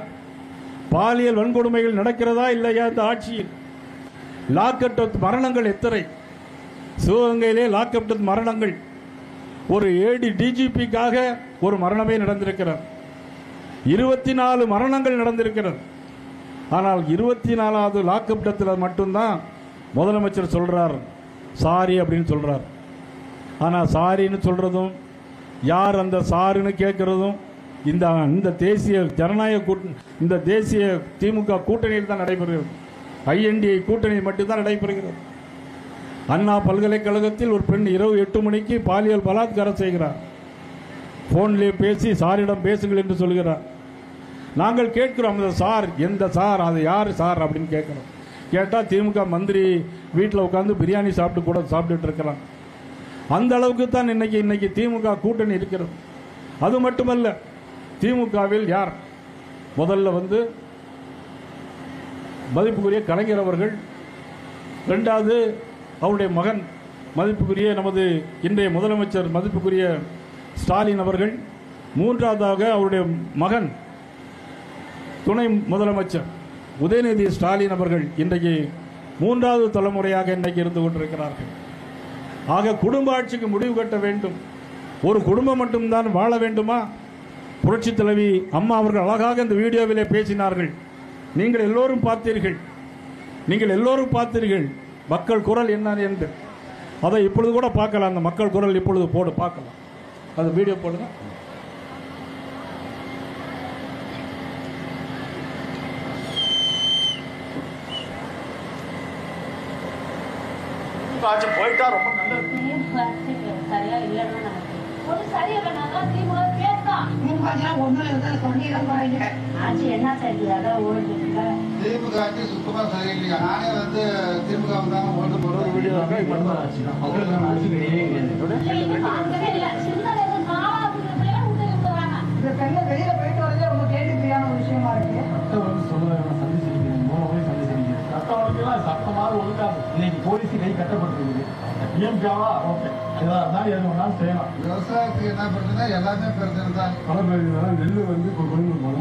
பாலியல் வன்கொடுமைகள் நடக்கிறதா இல்லையா? இந்த ஆட்சியில் லாக்அப் மரணங்கள் எத்தனை? சிவகங்கையிலே லாக்அப் மரணங்கள். ஒரு ஏடி டிஜிபிக்காக ஒரு மரணமே நடந்திருக்கிறது. 24 மரணங்கள் நடந்திருக்கிறது. ஆனால் 24வது லாக்அப் மட்டும்தான் முதலமைச்சர் சொல்றார் சாரி அப்படின்னு சொல்றார். ஆனால் சாரின்னு சொல்றதும் யார் அந்த சாருன்னு கேட்கறதும் இந்த தேசிய ஜனநாயக இந்த தேசிய திமுக கூட்டணியில் தான் நடைபெறுகிறது. INDA கூட்டணி மட்டும்தான் நடைபெறுகிறது. அண்ணா பல்கலைக்கழகத்தில் ஒரு பெண் இரவு 8 மணிக்கு பாலியல் பலாத்காரம் செய்கிறார். போன்லே பேசி சாரிடம் பேசுங்கள் என்று சொல்கிறார். நாங்கள் கேட்கிறோம், அந்த சார் எந்த சார், அது யார் சார் அப்படின்னு கேட்கிறோம். கேட்டால் திமுக மந்திரி வீட்டில் உட்காந்து பிரியாணி சாப்பிட்டுட்டு இருக்கிறான். அந்த அளவுக்கு தான் இன்னைக்கு திமுக கூட்டணி இருக்கிறது. அது மட்டுமல்ல, திமுகவில் யார் முதல்ல மதிப்புக்குரிய கலைஞர் அவர்கள், இரண்டாவது அவருடைய மகன் மதிப்புக்குரிய நமது இன்றைய முதலமைச்சர் மதிப்புக்குரிய ஸ்டாலின் அவர்கள், மூன்றாவதாக அவருடைய மகன் துணை முதலமைச்சர் உதயநிதி ஸ்டாலின் அவர்கள் இன்றைக்கு 3வது தலைமுறையாக இன்றைக்கு இருந்து கொண்டிருக்கிறார்கள். ஆக குடும்ப ஆட்சிக்கு முடிவு கட்ட வேண்டும். ஒரு குடும்பம் மட்டும்தான் வாழ வேண்டுமா? புரட்சி தலைவி அம்மா அவர்கள் அழகாக இந்த வீடியோவிலே பேசினார்கள். நீங்கள் எல்லோரும் பார்த்தீர்கள் மக்கள் குரல் என்ன என்று. அதை இப்பொழுது கூட பார்க்கலாம். அந்த மக்கள் குரல் இப்பொழுது பார்க்கலாம். அது வீடியோ போடுங்க. போயிட்டா ரொம்ப நல்லது. சரியா இல்லைன்னா ஒரு சரியா திமுக பேசலாம். ஆட்சி என்ன சரியில்லை ஓடிட்டு திமுக ஆட்சி சுத்தமா சரியில்லையா? நானே திமுக வந்தாங்க ஓட்டு போடுறது வீடியோ வெளியில போயிட்டு வரதே ரொம்ப கேள்விக்குறியான ஒரு விஷயமா இருக்கு. சட்டமாக ஒழுங்காது. இன்னைக்கு போலீஸ் கை கட்டப்பட்டிருக்குது. விவசாயத்துக்கு என்ன பிரச்சனை? எல்லாமே பிரச்சனை தான். பல பிரச்சனை. நெல் வர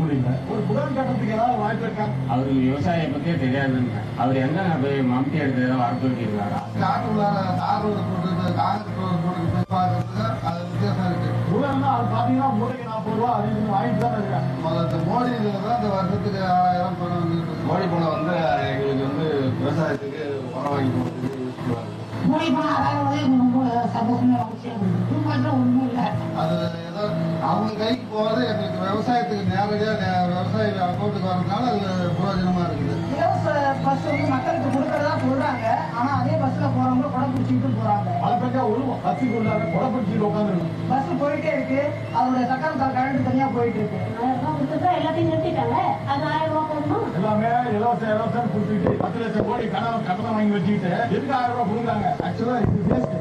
முடியல. ஒரு புடன் கட்டத்துக்கு ஏதாவது வாய்ப்பு இருக்கா? அவருக்கு விவசாயம் பத்தியே தெரியாதுங்க. அவர் எங்க போய் மம்டி எடுத்து வரப்பு வைக்கிறாரா? காட்டுல தார் ரோடு போட்டு காங்கிரஸ் ரோடு போட்டு பார்க்கறதுக்கு அது வித்தியாசம் இருக்கு. அது பாத்தீங்கன்னா மூளைக்கு 40 ரூபா அதிகம் வாங்கிட்டு தான் இருக்காங்க. மோடி தான் இந்த வருஷத்துக்கு 6000 பணம் வந்துருக்கு. மோடி பணம் எங்களுக்கு விவசாயத்துக்கு பணம் வாங்கி மோடி பணம் அதாவது ரொம்ப சந்தோஷமா ஒண்ணும் இல்லை. அது ஏதோ அவங்க கைக்கு போறது எங்களுக்கு விவசாயத்துக்கு நேரடியாக விவசாய அக்கௌண்ட்டுக்கு வரதுனால அது பிரயோஜனமா இருக்குது. பஸ் மக்களுக்கு கொடுக்கறதா சொல்றாங்க. ஆனா அதே பஸ்ல போறவங்க கொடை பிடிச்சிட்டு போறாங்க. அதை பத்தி ஒழுங்கும் பஸ்ஸுக்கு உள்ளாங்க கொடை பிடிச்சிட்டு உட்காந்துருக்கு. பஸ் போயிட்டே இருக்கு. அதோட சக்கரம் கரண்ட் தனியா போயிட்டு இருக்கு. 1000 ரூபாய் கொடுத்துட்டா எல்லாத்தையும் நிறுத்திட்டாங்க. அது 1000 ரூபாய் போடணும். எல்லாமே இலவசம் கொடுத்துட்டு 10 லட்சம் கோடி கட்டணம் வாங்கி வச்சுக்கிட்டு எதுக்கு 1000 ரூபாய் கொடுக்குறாங்க? ஆக்சுவலா இது வேஸ்ட்.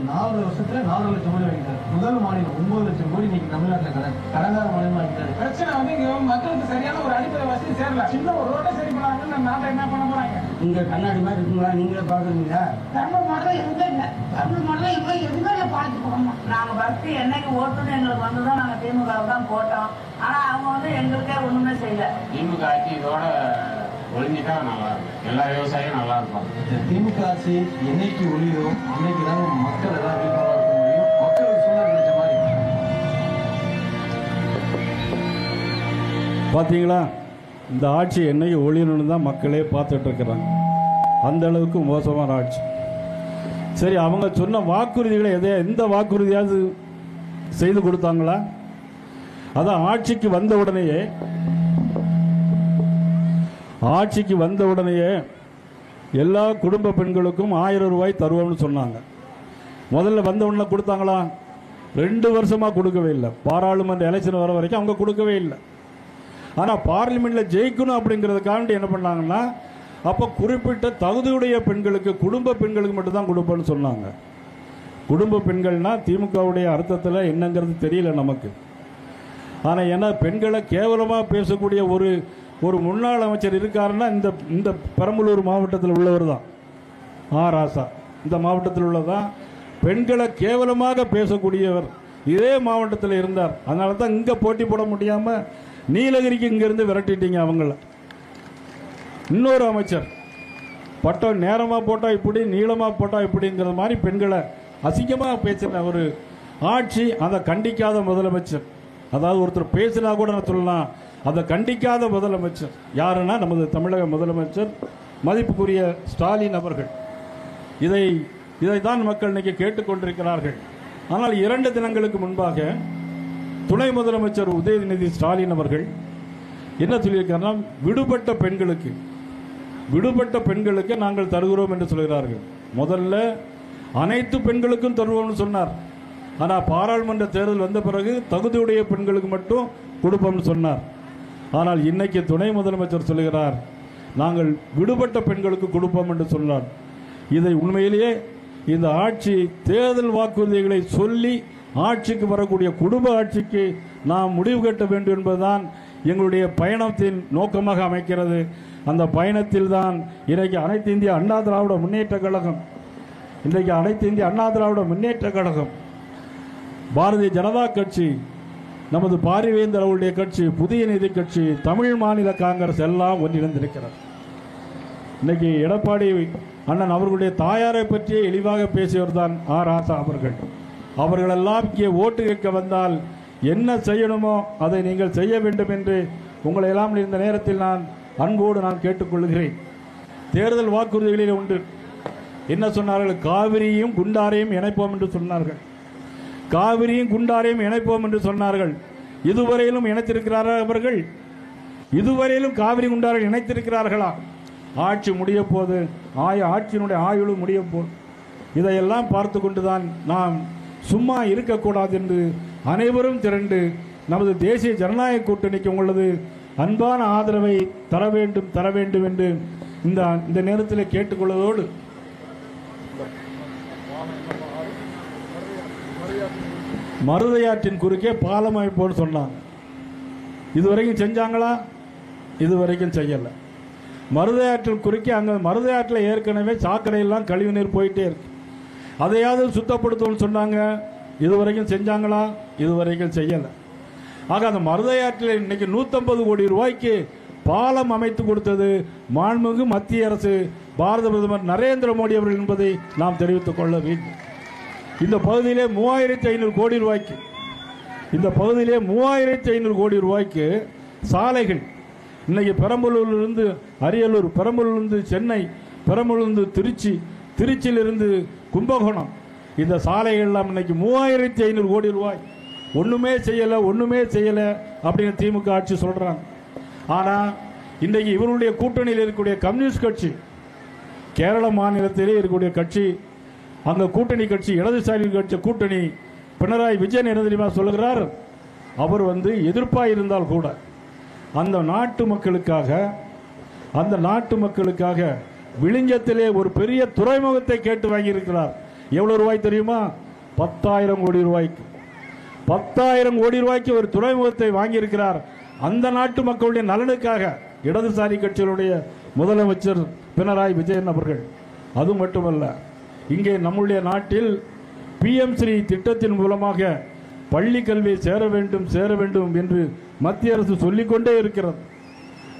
4 வருஷத்துல 4 லட்சம் கோடி வாங்கிட்டாரு. முதல் மாநிலம் 9 லட்சம் கோடி இன்னைக்கு தமிழ்நாட்டில் கடனார மாநிலம் வாங்கிட்டாரு. பிரச்சனை இங்க மக்களுக்கு சரியான ஒரு அடிப்படை வசதி சேரல. சின்ன ஒரு ரோட்டை சரி பண்ணாங்க. நாட்டை என்ன பண்ண போறாங்க? இங்க கண்ணாடி மாதிரி இருக்குங்களா? நீங்களே பாக்குறீங்களா? தமிழ் மாடல எதுவுமே இல்லை. தமிழ் மாடல இவ்வளவு எதுவுமே பார்த்து போகணும். நாங்க பக்தி என்னைக்கு ஓட்டுன்னு எங்களுக்கு வந்துதான் நாங்க திமுக தான் போட்டோம். ஆனா அவங்க எங்களுக்கே ஒண்ணுமே செய்யல. திமுக ஆட்சி இதோட ஒழிஞ்சிட்டா நல்லா இருக்கும். எல்லா விவசாயியும் நல்லா இருக்கும். திமுக ஆட்சி என்னைக்கு ஒழியோ அன்னைக்கு தான் மக்கள் எல்லாம் வீட்டுல இருக்க முடியும். மக்களுக்கு சூழல் கிடைச்ச மாதிரி பார்த்தீங்களா, இந்த ஆட்சி என்னைக்கு ஒளியணும்னு தான் மக்களே பார்த்துட்டு இருக்கிறாங்க. அந்த அளவுக்கு மோசமான ஆட்சி. சரி, அவங்க சொன்ன வாக்குறுதிகளை எந்த வாக்குறுதியாவது செய்து கொடுத்தாங்களா? அதான் ஆட்சிக்கு வந்த உடனேயே எல்லா குடும்ப பெண்களுக்கும் 1000 ரூபாய் தருவோம்னு சொன்னாங்க. முதல்ல வந்த உடனே கொடுத்தாங்களா? 2 வருஷமா கொடுக்கவே இல்லை. பாராளுமன்ற எலெக்ஷன் வர வரைக்கும் அவங்க கொடுக்கவே இல்லை. ஆனால் பார்லிமெண்ட்ல ஜெயிக்கணும் அப்படிங்கிறதுக்காண்டி என்ன பண்ணாங்கன்னா, அப்போ குறிப்பிட்ட தகுதியுடைய பெண்களுக்கு, குடும்ப பெண்களுக்கு மட்டும்தான் கொடுப்பேன்னு சொன்னாங்க. குடும்ப பெண்கள்னா திமுகவுடைய அர்த்தத்தில் என்னங்கிறது தெரியல நமக்கு. ஆனால் ஏன்னா பெண்களை கேவலமாக பேசக்கூடிய ஒரு முன்னாள் அமைச்சர் இருக்காருன்னா இந்த பெரம்பலூர் மாவட்டத்தில் உள்ளவர் தான். ராசா இந்த மாவட்டத்தில் உள்ளதான் பெண்களை கேவலமாக பேசக்கூடியவர் இதே மாவட்டத்தில் இருந்தார். அதனால தான் இங்கே போட்டி போட முடியாமல் நீலகிரிக்கு இங்கிருந்து விரட்டிட்டீங்க அவங்கள. இன்னொரு அமைச்சர் பட்டம் நேரமாக போட்டால் இப்படி, நீளமாக போட்டால் இப்படிங்கிற மாதிரி பெண்களை அசிங்கமாக பேசின ஒரு ஆட்சி. அதை கண்டிக்காத முதலமைச்சர், அதாவது ஒருத்தர் பேசினா கூட நான் சொல்லலாம், அதை கண்டிக்காத முதலமைச்சர் யாருன்னா நமது தமிழக முதலமைச்சர் மதிப்புக்குரிய ஸ்டாலின் அவர்கள். இதைத்தான் மக்கள் இன்னைக்கு கேட்டுக்கொண்டிருக்கிறார்கள். ஆனால் 2 தினங்களுக்கு முன்பாக துணை முதலமைச்சர் உதயநிதி ஸ்டாலின் அவர்கள் என்ன சொல்லியிருக்காருன்னா, விடுபட்ட பெண்களுக்கு நாங்கள் தருகிறோம் என்று சொல்கிறார்கள். முதல்ல அனைத்து பெண்களுக்கும் தருவோம்னு சொன்னார். ஆனால் பாராளுமன்ற தேர்தல் வந்த பிறகு தகுதியுடைய பெண்களுக்கு மட்டும் கொடுப்போம்னு சொன்னார். ஆனால் இன்னைக்கு துணை முதலமைச்சர் சொல்லுகிறார், நாங்கள் விடுபட்ட பெண்களுக்கு கொடுப்போம் என்று சொன்னார். இதை உண்மையிலேயே இந்த ஆட்சி தேர்தல் வாக்குறுதிகளை சொல்லி ஆட்சிக்கு வரக்கூடிய குடும்ப ஆட்சிக்கு நாம் முடிவு கட்ட வேண்டும் என்பதுதான் எங்களுடைய பயணத்தின் நோக்கமாக அமைக்கிறது. அந்த பயணத்தில் தான் இன்றைக்கு அனைத்து இந்திய அண்ணா திராவிட முன்னேற்ற கழகம், பாரதிய ஜனதா கட்சி, நமது பாரிவேந்தர் அவருடைய கட்சி, புதிய நீதி கட்சி, தமிழ் மாநில காங்கிரஸ் எல்லாம் ஒன்றிணைந்திருக்கிறது. இன்னைக்கு எடப்பாடி அண்ணன் அவர்களுடைய தாயாரை பற்றியே இழிவாக பேசியவர் தான் ராசா அவர்கள். அவர்களெல்லாம் இங்கே ஓட்டு கேட்க வந்தால் என்ன செய்யணுமோ அதை நீங்கள் செய்ய வேண்டும் என்று உங்களை எல்லாம் இந்த நேரத்தில் நான் அன்போடு கேட்டுக்கொள்கிறேன். தேர்தல் வாக்குறுதிகளில் ஒன்று என்ன சொன்னார்கள்? காவிரியும் குண்டாரையும் இணைப்போம் என்று சொன்னார்கள். காவிரியும் குண்டாரையும் இணைப்போம் என்று சொன்னார்கள். இதுவரையிலும் இணைத்திருக்கிறார்கள் அவர்கள்? இதுவரையிலும் காவிரி குண்டாரை இணைத்திருக்கிறார்களா? ஆட்சி முடிய போது, ஆட்சியினுடைய ஆயுளும் முடிய போது. இதையெல்லாம் பார்த்து கொண்டுதான் நாம் சும்மா இருக்கக்கூடாது என்று அனைவரும் திரண்டு நமது தேசிய ஜனநாயக கூட்டணிக்கு உங்களது அன்பான ஆதரவை தர வேண்டும் என்று இந்த நேரத்தில் கேட்டுக்கொள்வதோடு, மருதையாற்றின் குறுக்கே பாலம் அமைப்போன்னு சொன்னாங்க. இதுவரைக்கும் செஞ்சாங்களா? இதுவரைக்கும் செய்யல. மருதையாற்றின் குறுக்கே அங்கே மருதையாற்றில் ஏற்கனவே சாக்கடையெல்லாம் கழிவு நீர் போயிட்டே இருக்கு. அதையாவது சுத்தப்படுத்தணும்னு சொன்னாங்க. இதுவரைக்கும் செஞ்சாங்களா? இதுவரைக்கும் செய்யலை. ஆக அந்த மருதையாற்றில் இன்னைக்கு 150 கோடி ரூபாய்க்கு பாலம் அமைத்து கொடுத்தது மாண்புமிகு மத்திய அரசு, பாரத பிரதமர் நரேந்திர மோடி அவர்கள் என்பதை நாம் தெரிவித்துக் கொள்ள வேண்டும். இந்த பகுதியிலே 3500 கோடி ரூபாய்க்கு, இந்த பகுதியிலே 3500 கோடி ரூபாய்க்கு சாலைகள் இன்னைக்கு பெரம்பலூரிலிருந்து அரியலூர், பெரம்பலூரிலிருந்து சென்னை, பெரம்பலூரிலிருந்து திருச்சி, திருச்சியிலிருந்து கும்பகோணம், இந்த சாலைகள் எல்லாம் இன்னைக்கு 3500 கோடி ரூபாய். ஒண்ணுமே செய்யல அப்படின்னு திமுக ஆட்சி சொல்றாங்க. ஆனா இன்றைக்கு இவருடைய கூட்டணியில் இருக்கக்கூடிய கம்யூனிஸ்ட் கட்சி, கேரள மாநிலத்திலே இருக்கக்கூடிய கட்சி, அந்த கூட்டணி கட்சி, இடதுசாரி கட்சி கூட்டணி, பினராயி விஜயன் என்ன தெரியுமா சொல்லுகிறார்? அவர் எதிர்ப்பாக இருந்தால் கூட அந்த நாட்டு மக்களுக்காக விழிஞ்சத்திலே ஒரு பெரிய துறைமுகத்தை கேட்டு வாங்கியிருக்கிறார். எவ்வளவு ரூபாய் தெரியுமா? 10,000 கோடி ரூபாய்க்கு. 10,000 கோடி ரூபாய்க்கு ஒரு துறைமுகத்தை வாங்கியிருக்கிறார். அந்த நாட்டு மக்களுடைய நலனுக்காக இடதுசாரி கட்சிகளுடைய முதலமைச்சர் பினராயி விஜயன் அவர்கள். அது மட்டுமல்ல, இங்கே நம்முடைய நாட்டில் PM-ஸ்ரீ திட்டத்தின் மூலமாக பள்ளி கல்வி சேர வேண்டும் என்று மத்திய அரசு சொல்லிக்கொண்டே இருக்கிறது.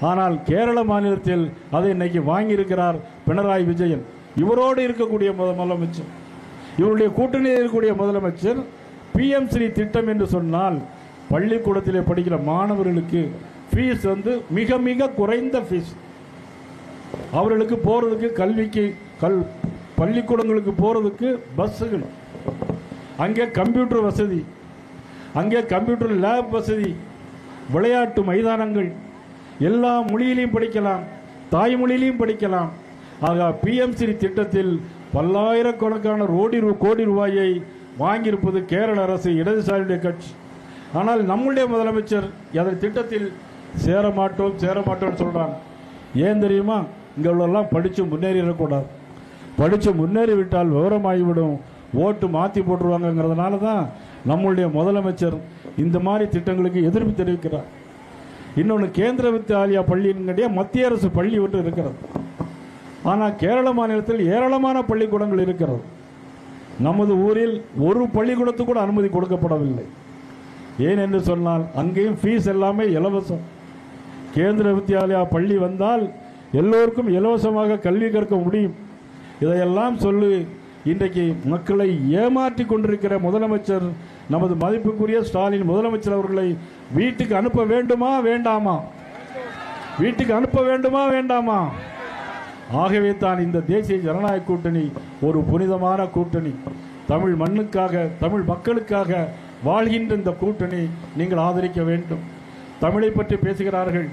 ஆனால் கேரள மாநிலத்தில் அதை இன்னைக்கு வாங்கியிருக்கிறார் பினராயி விஜயன். இவரோடு இருக்கக்கூடிய முதலமைச்சர், இவருடைய கூட்டணியில் இருக்கக்கூடிய முதலமைச்சர் PM-ஸ்ரீ திட்டம் என்று சொன்னால் பள்ளிக்கூடத்திலே படிக்கிற மாணவர்களுக்கு ஃபீஸ் வந்து மிக மிக குறைந்த ஃபீஸ். அவர்களுக்கு போகிறதுக்கு கல்விக்கு பள்ளிக்கூடங்களுக்கு போகிறதுக்கு பஸ்ஸுகள், அங்கே கம்ப்யூட்டர் வசதி, அங்கே கம்ப்யூட்டர் லேப் வசதி, விளையாட்டு மைதானங்கள், எல்லா மொழியிலையும் படிக்கலாம், தாய்மொழியிலையும் படிக்கலாம். ஆக பிஎம்சி திட்டத்தில் பல்லாயிரக்கணக்கான கோடி ரூபாயை வாங்கியிருப்பது கேரள அரசு, இடதுசாரியுடைய கட்சி. ஆனால் நம்முடைய முதலமைச்சர் அதன் திட்டத்தில் சேரமாட்டோம் சொல்றாங்க. ஏன் தெரியுமா? இங்கே உள்ளெல்லாம் படித்து முன்னேறிடக்கூடாது. படித்து முன்னேறிவிட்டால் விவரமாகிவிடும், ஓட்டு மாற்றி போட்டுருவாங்கிறதுனால தான் நம்முடைய முதலமைச்சர் இந்த மாதிரி திட்டங்களுக்கு எதிர்ப்பு தெரிவிக்கிறார். இன்னொன்று, கேந்திர வித்யாலயா பள்ளியினுடைய மத்திய அரசு பள்ளி ஒன்று இருக்கிறது. ஆனால் கேரள மாநிலத்தில் ஏராளமான பள்ளிக்கூடங்கள் இருக்கிறது. நமது ஊரில் ஒரு பள்ளிக்கூடத்துக்கு கூட அனுமதி கொடுக்கப்படவில்லை. ஏன் என்று சொன்னால் அங்கேயும் ஃபீஸ் எல்லாமே இலவசம். கேந்திர வித்யாலயா பள்ளி வந்தால் எல்லோருக்கும் இலவசமாக கல்வி கற்க முடியும். இதையெல்லாம் சொல்லி இன்றைக்கு மக்களை ஏமாற்றி கொண்டிருக்கிற முதலமைச்சர், நமது மதிப்புக்குரிய ஸ்டாலின் முதலமைச்சர் அவர்களை வீட்டுக்கு அனுப்ப வேண்டுமா வேண்டாமா? வீட்டுக்கு அனுப்ப வேண்டுமா வேண்டாமா? ஆகவே தான் இந்த தேசிய ஜனநாயக கூட்டணி ஒரு புனிதமான கூட்டணி. தமிழ் மண்ணுக்காக, தமிழ் மக்களுக்காக வாழ்கின்ற இந்த கூட்டணி நீங்கள் ஆதரிக்க வேண்டும். தமிழை பற்றி பேசுகிறார்கள்.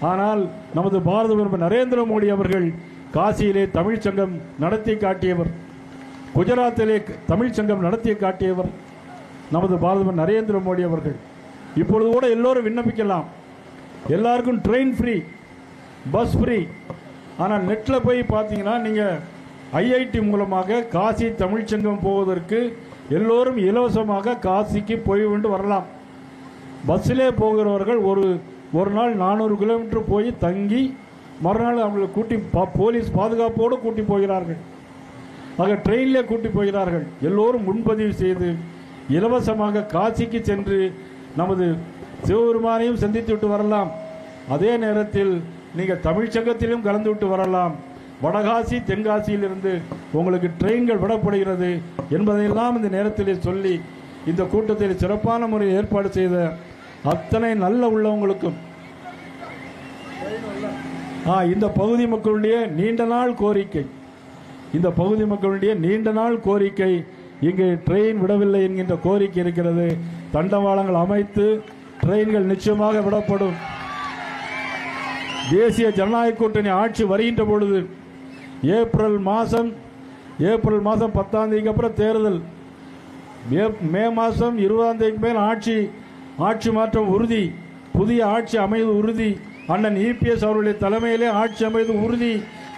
ஆனால் நமது பாரத பிரதமர் நரேந்திர மோடி அவர்கள் காசியிலே தமிழ் சங்கம் நடத்தி காட்டியவர், குஜராத்திலே தமிழ் சங்கம் நடத்தி காட்டியவர் நமது பாரத நரேந்திர மோடி அவர்கள். இப்பொழுது கூட எல்லோரும் விண்ணப்பிக்கலாம், எல்லாருக்கும் ட்ரெயின் ஃப்ரீ, பஸ் ஃப்ரீ. ஆனால் நெட்டில் போய் பார்த்தீங்கன்னா நீங்கள் ஐஐடி மூலமாக காசி தமிழ் சங்கம் போவதற்கு எல்லோரும் இலவசமாக காசிக்கு போய் கொண்டு வரலாம். பஸ்ஸிலே போகிறவர்கள் ஒரு நாள் 400 கிலோமீட்டர் போய் தங்கி மறுநாள் அவங்களை கூட்டி போலீஸ் பாதுகாப்போடு கூட்டி போகிறார்கள். ஆக ட்ரெயினிலே கூட்டி போகிறார்கள். எல்லோரும் முன்பதிவு செய்து இலவசமாக காசிக்கு சென்று நமது சிவபெருமானையும் சந்தித்து விட்டு வரலாம். அதே நேரத்தில் நீங்கள் தமிழ் சங்கத்திலும் கலந்து விட்டு வரலாம். வடகாசி தென்காசியிலிருந்து உங்களுக்கு ட்ரெயின்கள் விடப்படுகிறது என்பதையெல்லாம் இந்த நேரத்தில் சொல்லி இந்த கூட்டத்தில் சிறப்பான முறையில் ஏற்பாடு செய்த அத்தனை நல்ல உள்ளவங்களுக்கும், இந்த பகுதி மக்களுடைய நீண்ட நாள் கோரிக்கை, இந்த பகுதி மக்களுடைய நீண்ட நாள் கோரிக்கை, இங்கே ட்ரெயின் விடவில்லை என்கின்ற கோரிக்கை இருக்கிறது. தண்டவாளங்கள் அமைத்து ட்ரெயின்கள் நிச்சயமாக விடப்படும். தேசிய ஜனநாயக கூட்டணி ஆட்சி வருகின்ற பொழுது ஏப்ரல் மாதம் 10ஆம் தேதிக்கு அப்புறம் தேர்தல், மே மாதம் 20ஆம் தேதிக்கு மேல் ஆட்சி மாற்றம் உறுதி, புதிய ஆட்சி அமைவது உறுதி, அண்ணன் இபிஎஸ் அவருடைய தலைமையிலே ஆட்சி அமைவது உறுதி,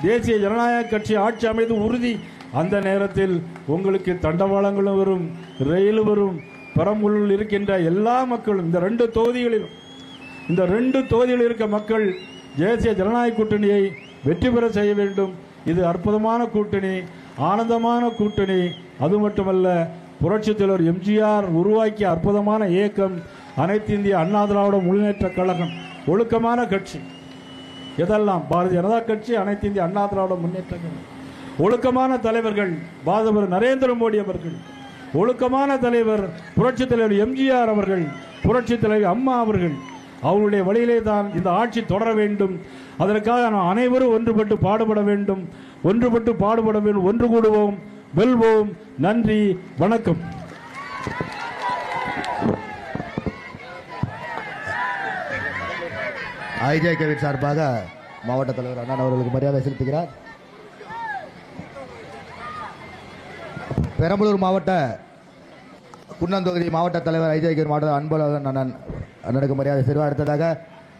தேசிய ஜனநாயக கட்சி ஆட்சி அமைவது உறுதி. அந்த நேரத்தில் உங்களுக்கு தண்டவாளங்களும் வரும், ரயில் வரும். பெரம்பலூரில் இருக்கின்ற எல்லா மக்களும் இந்த 2 தொகுதிகளில் இருக்க மக்கள் தேசிய ஜனநாயக கூட்டணியை வெற்றி பெற செய்ய வேண்டும். இது அற்புதமான கூட்டணி, ஆனந்தமான கூட்டணி. அது மட்டுமல்ல, புரட்சித் தலைவர் எம்ஜிஆர் உருவாக்கிய அற்புதமான இயக்கம் அனைத்து இந்திய அண்ணா திராவிட முன்னேற்ற கழகம். ஒழுக்கமான கட்சி எதெல்லாம்? பாரதிய ஜனதா கட்சி, அனைத்து இந்திய அண்ணா திராவிட முன்னேற்ற கழகம். ஒழுக்கமான தலைவர்கள் பாரத நரேந்திர மோடி அவர்கள், ஒழுக்கமான தலைவர் புரட்சித் தலைவர் எம்ஜிஆர் அவர்கள், புரட்சித் தலைவர் அம்மா அவர்கள். அவருடைய வழியிலே தான் இந்த ஆட்சி தொடர வேண்டும். அதற்காக நாம் அனைவரும் ஒன்றுபட்டு பாடுபட வேண்டும். ஒன்று கூடுவோம், வெல்வோம். நன்றி, வணக்கம். ஐஜேகேவின் சார்பாக மாவட்ட தலைவர் அண்ணன் அவர்களுக்கு மரியாதை செலுத்துகிறார். பெரம்பலூர் மாவட்ட குன்னந்தொகுதி மாவட்ட தலைவர் ஐஜேகே மாவட்ட அன்பழகன் அண்ணனுக்கு மரியாதை செய்வார். அடுத்ததாக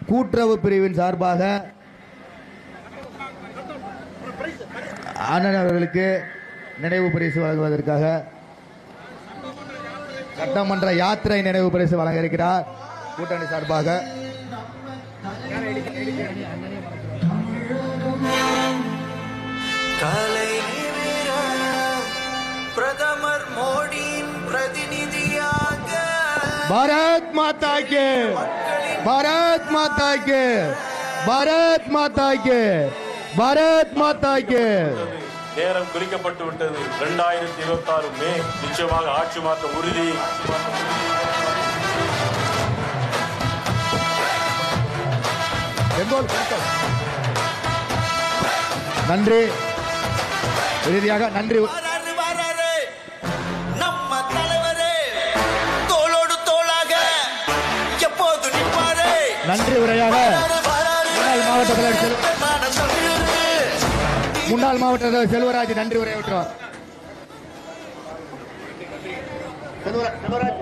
கூட்டுறவு பிரிவின் சார்பாக அண்ணன் அவர்களுக்கு நினைவு பரிசு வழங்குவதற்காக சட்டமன்ற யாத்திரை நினைவு பரிசு வழங்க இருக்கிறார். கூட்டணி சார்பாக பிரதமர் மோடியின் பிரதிநிதியாக பாரத் மாதா கே, பாரத் மாதா கே, பாரத் மாதா கே, பாரத் மாதா கே. நேரம் குறிக்கப்பட்டு விட்டது. 2026 மே நிச்சயமாக ஆட்சி மாற்றம் உறுதி. குறிக்கோள். நன்றி. இறுதியாக நன்றி. நம்ம தலைவரே தோளோடு தோளாக எப்போது நிற்பாரே. நன்றி உரையாக முன்னாள் மாவட்ட தலைவர் செல்வராஜ் நன்றி உரை விட்டுருவார். செல்வராஜ்